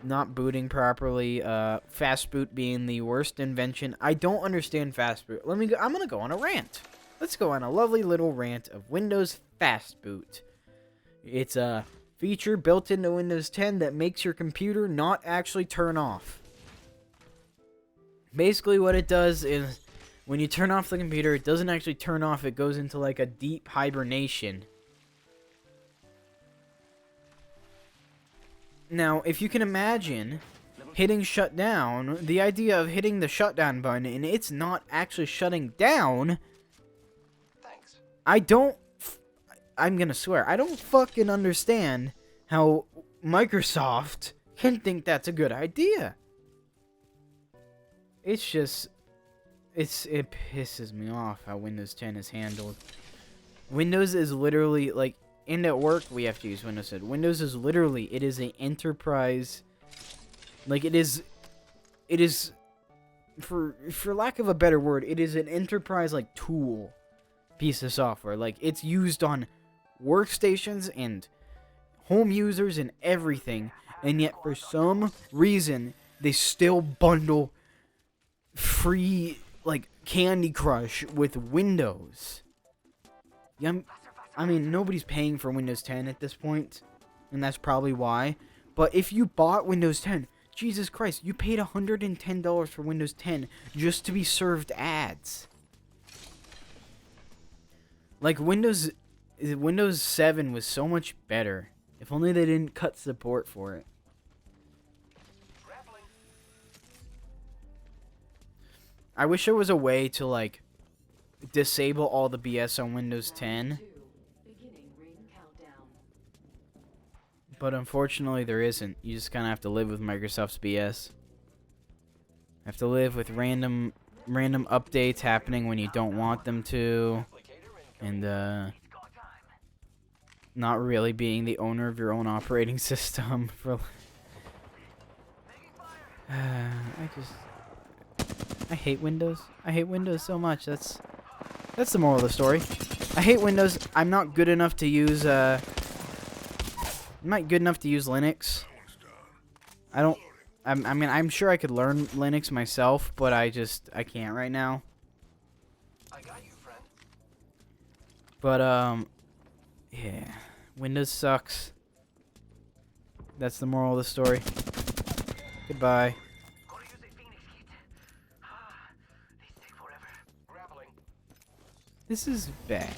not booting properly, fast boot being the worst invention. I don't understand fast boot. I'm gonna go on a rant. Let's go on a lovely little rant of Windows fast boot. It's a feature built into Windows 10 that makes your computer not actually turn off. Basically what it does is when you turn off the computer, it doesn't actually turn off. It goes into like a deep hibernation. Now, if you can imagine hitting shutdown, the idea of hitting the shutdown button and it's not actually shutting down, Thanks. I'm gonna swear, I don't fucking understand how Microsoft can think that's a good idea. It's just, it pisses me off how Windows 10 is handled. Windows is literally like, and at work we have to use Windows 10. Windows is literally, it is an enterprise, like it is for lack of a better word, it is an enterprise like tool piece of software. Like it's used on workstations and home users and everything, and yet for some reason they still bundle free like Candy Crush with Windows. Yeah, I mean, nobody's paying for Windows 10 at this point, and that's probably why. But if you bought Windows 10, Jesus Christ, you paid $110 for Windows 10 just to be served ads. Like, Windows 7 was so much better. If only they didn't cut support for it. I wish there was a way to, like, disable all the BS on Windows 10. But unfortunately, there isn't. You just kind of have to live with Microsoft's BS. Have to live with random updates happening when you don't want them to. And, not really being the owner of your own operating system. I hate Windows. I hate Windows so much. That's the moral of the story. I hate Windows. I'm not good enough to use I'm not good enough to use Linux. I mean, I'm sure I could learn Linux myself, but I can't right now. I got you, friend. But yeah, Windows sucks. That's the moral of the story. Goodbye. This is bad.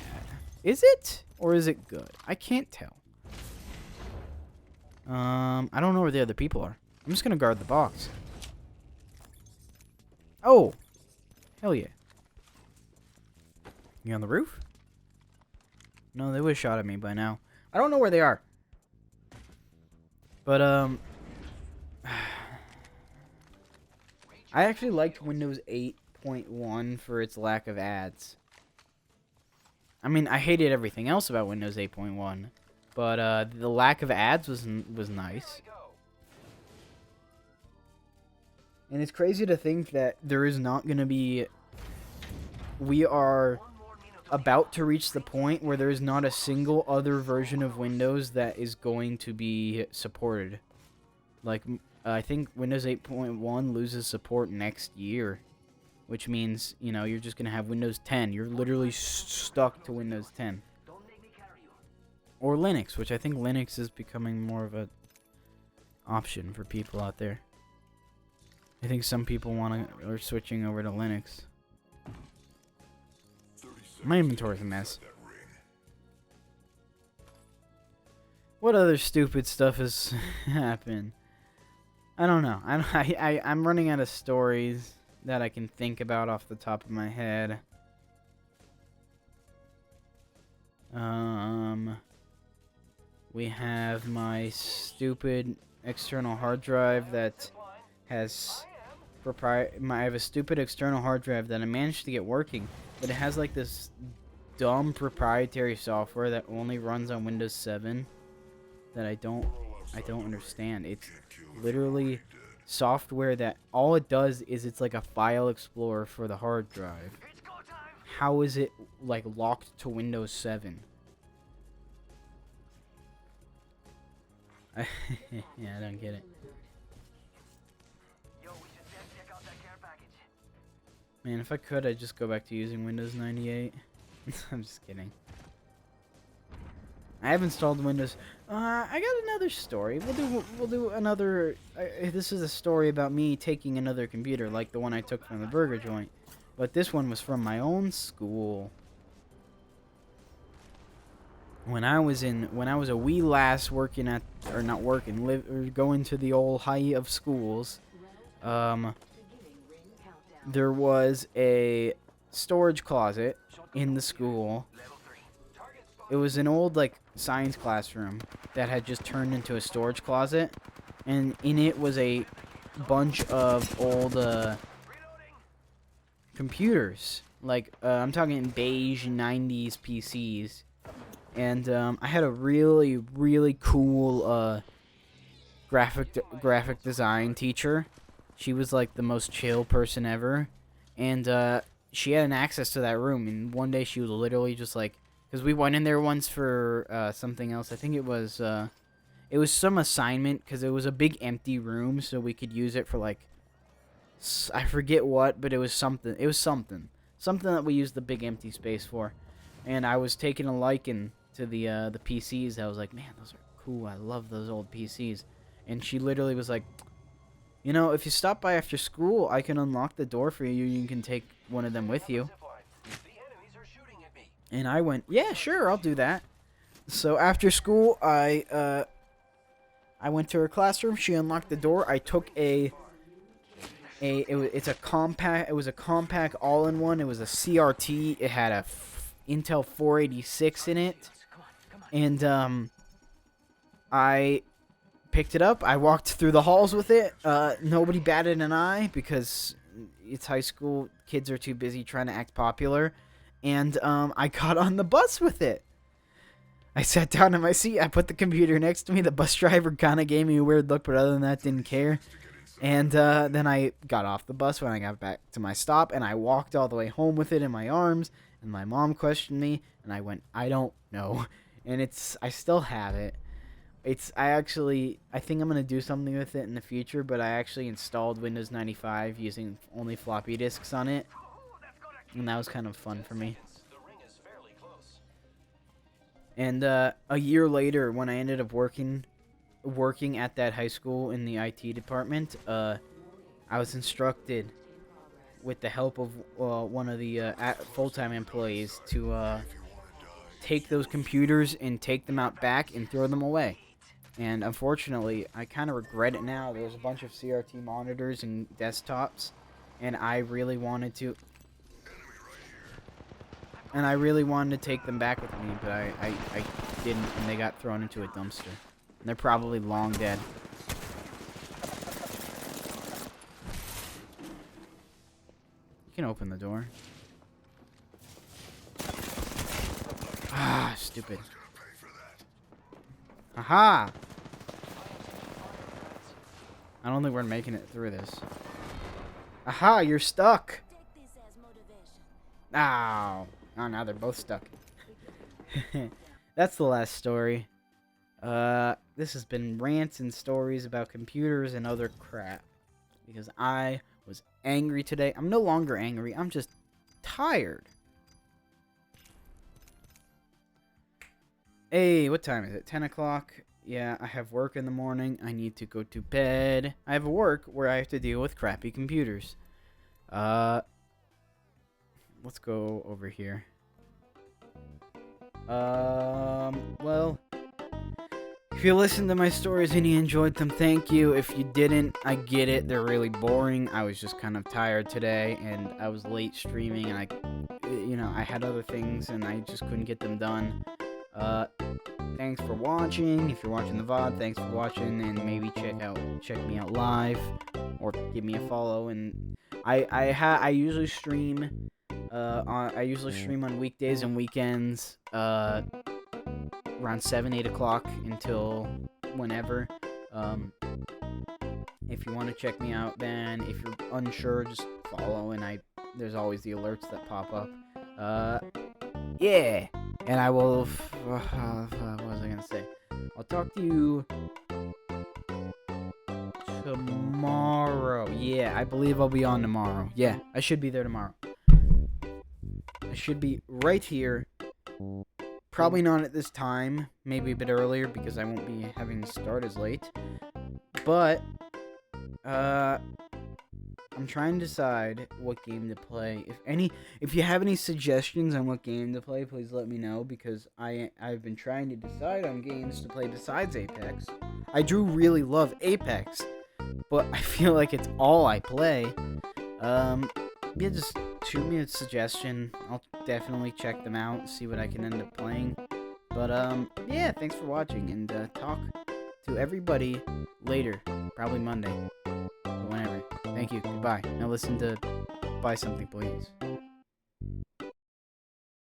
Is it? Or is it good? I can't tell. I don't know where the other people are. I'm just gonna guard the box. Oh! Hell yeah. You on the roof? No, they would have shot at me by now. I don't know where they are. But I actually liked Windows 8.1 for its lack of ads. I mean, I hated everything else about Windows 8.1, but the lack of ads was nice. And it's crazy to think that there is not going to be... We are about to reach the point where there is not a single other version of Windows that is going to be supported. Like, I think Windows 8.1 loses support next year, which means, you know, you're just going to have Windows 10. You're literally stuck to Windows 10. Or Linux, which I think Linux is becoming more of a option for people out there. I think some people are switching over to Linux. My inventory's a mess. What other stupid stuff has happened? I don't know. I'm running out of stories that I can think about off the top of my head. We have my stupid external hard drive that has I have a stupid external hard drive that I managed to get working, but it has like this dumb proprietary software that only runs on Windows 7 that I don't understand. It's literally software that all it does is it's like a file explorer for the hard drive. How is it like locked to Windows 7? Yeah, I don't get it. Man, if I could, I'd just go back to using Windows 98. I'm just kidding. I have installed Windows. I got another story. We'll do another. This is a story about me taking another computer, like the one I took from the burger joint. But this one was from my own school. When I was a wee lass working at, or not working, going to the old high of schools, there was a storage closet in the school. It was an old, like, science classroom that had just turned into a storage closet. And in it was a bunch of old, computers. Like, I'm talking beige 90s PCs. And, I had a really, really cool, graphic design teacher. She was like the most chill person ever, and she had an access to that room. And one day she was literally just like, because we went in there once for something else. I think it was some assignment, because it was a big empty room, so we could use it for like, I forget what, but it was something. It was something that we used the big empty space for. And I was taking a liking to the PCs. I was like, man, those are cool. I love those old PCs. And she literally was like, you know, if you stop by after school, I can unlock the door for you. You can take one of them with you. And I went, yeah, sure, I'll do that. So after school, I went to her classroom. She unlocked the door. I took it was a compact all-in-one. It was a CRT. It had a Intel 486 in it. And I picked it up. I walked through the halls with it. Nobody batted an eye because it's high school. Kids are too busy trying to act popular. And I got on the bus with it. I sat down in my seat. I put the computer next to me. The bus driver kind of gave me a weird look, but other than that, didn't care. And then I got off the bus when I got back to my stop, and I walked all the way home with it in my arms. And my mom questioned me, and I went, I don't know. And I still have it. I think I'm going to do something with it in the future, but I actually installed Windows 95 using only floppy disks on it. And that was kind of fun for me. And a year later, when I ended up working at that high school in the IT department, I was instructed with the help of one of the full-time employees to take those computers and take them out back and throw them away. And unfortunately, I kind of regret it now. There's a bunch of CRT monitors and desktops, and I really wanted to take them back with me, but I didn't, and they got thrown into a dumpster. They're probably long dead. You can open the door. Ah, stupid. Haha! I don't think we're making it through this. Aha, you're stuck! Ow! Oh, now they're both stuck. That's the last story. This has been rants and stories about computers and other crap. Because I was angry today. I'm no longer angry. I'm just tired. Hey, what time is it? 10 o'clock? Yeah, I have work in the morning. I need to go to bed. I have work where I have to deal with crappy computers. Let's go over here. Well, if you listened to my stories and you enjoyed them, thank you. If you didn't, I get it. They're really boring. I was just kind of tired today, and I was late streaming, and I had other things, and I just couldn't get them done. Thanks for watching. If you're watching the VOD, thanks for watching, and maybe check me out live, or give me a follow. And I usually stream on weekdays and weekends, around 7-8 o'clock until whenever. If you want to check me out, then if you're unsure, just follow, and there's always the alerts that pop up. Yeah. And I will, what was I going to say? I'll talk to you tomorrow. Yeah, I believe I'll be on tomorrow. Yeah, I should be there tomorrow. I should be right here. Probably not at this time. Maybe a bit earlier because I won't be having to start as late. But, I'm trying to decide what game to play. If you have any suggestions on what game to play, please let me know, because I've been trying to decide on games to play besides Apex. I do really love Apex, but I feel like it's all I play. Yeah, just shoot me a suggestion. I'll definitely check them out, see what I can end up playing. But yeah, thanks for watching, and talk to everybody later, probably Monday. Whenever. Thank you. Goodbye. Now listen to Buy Something, Please.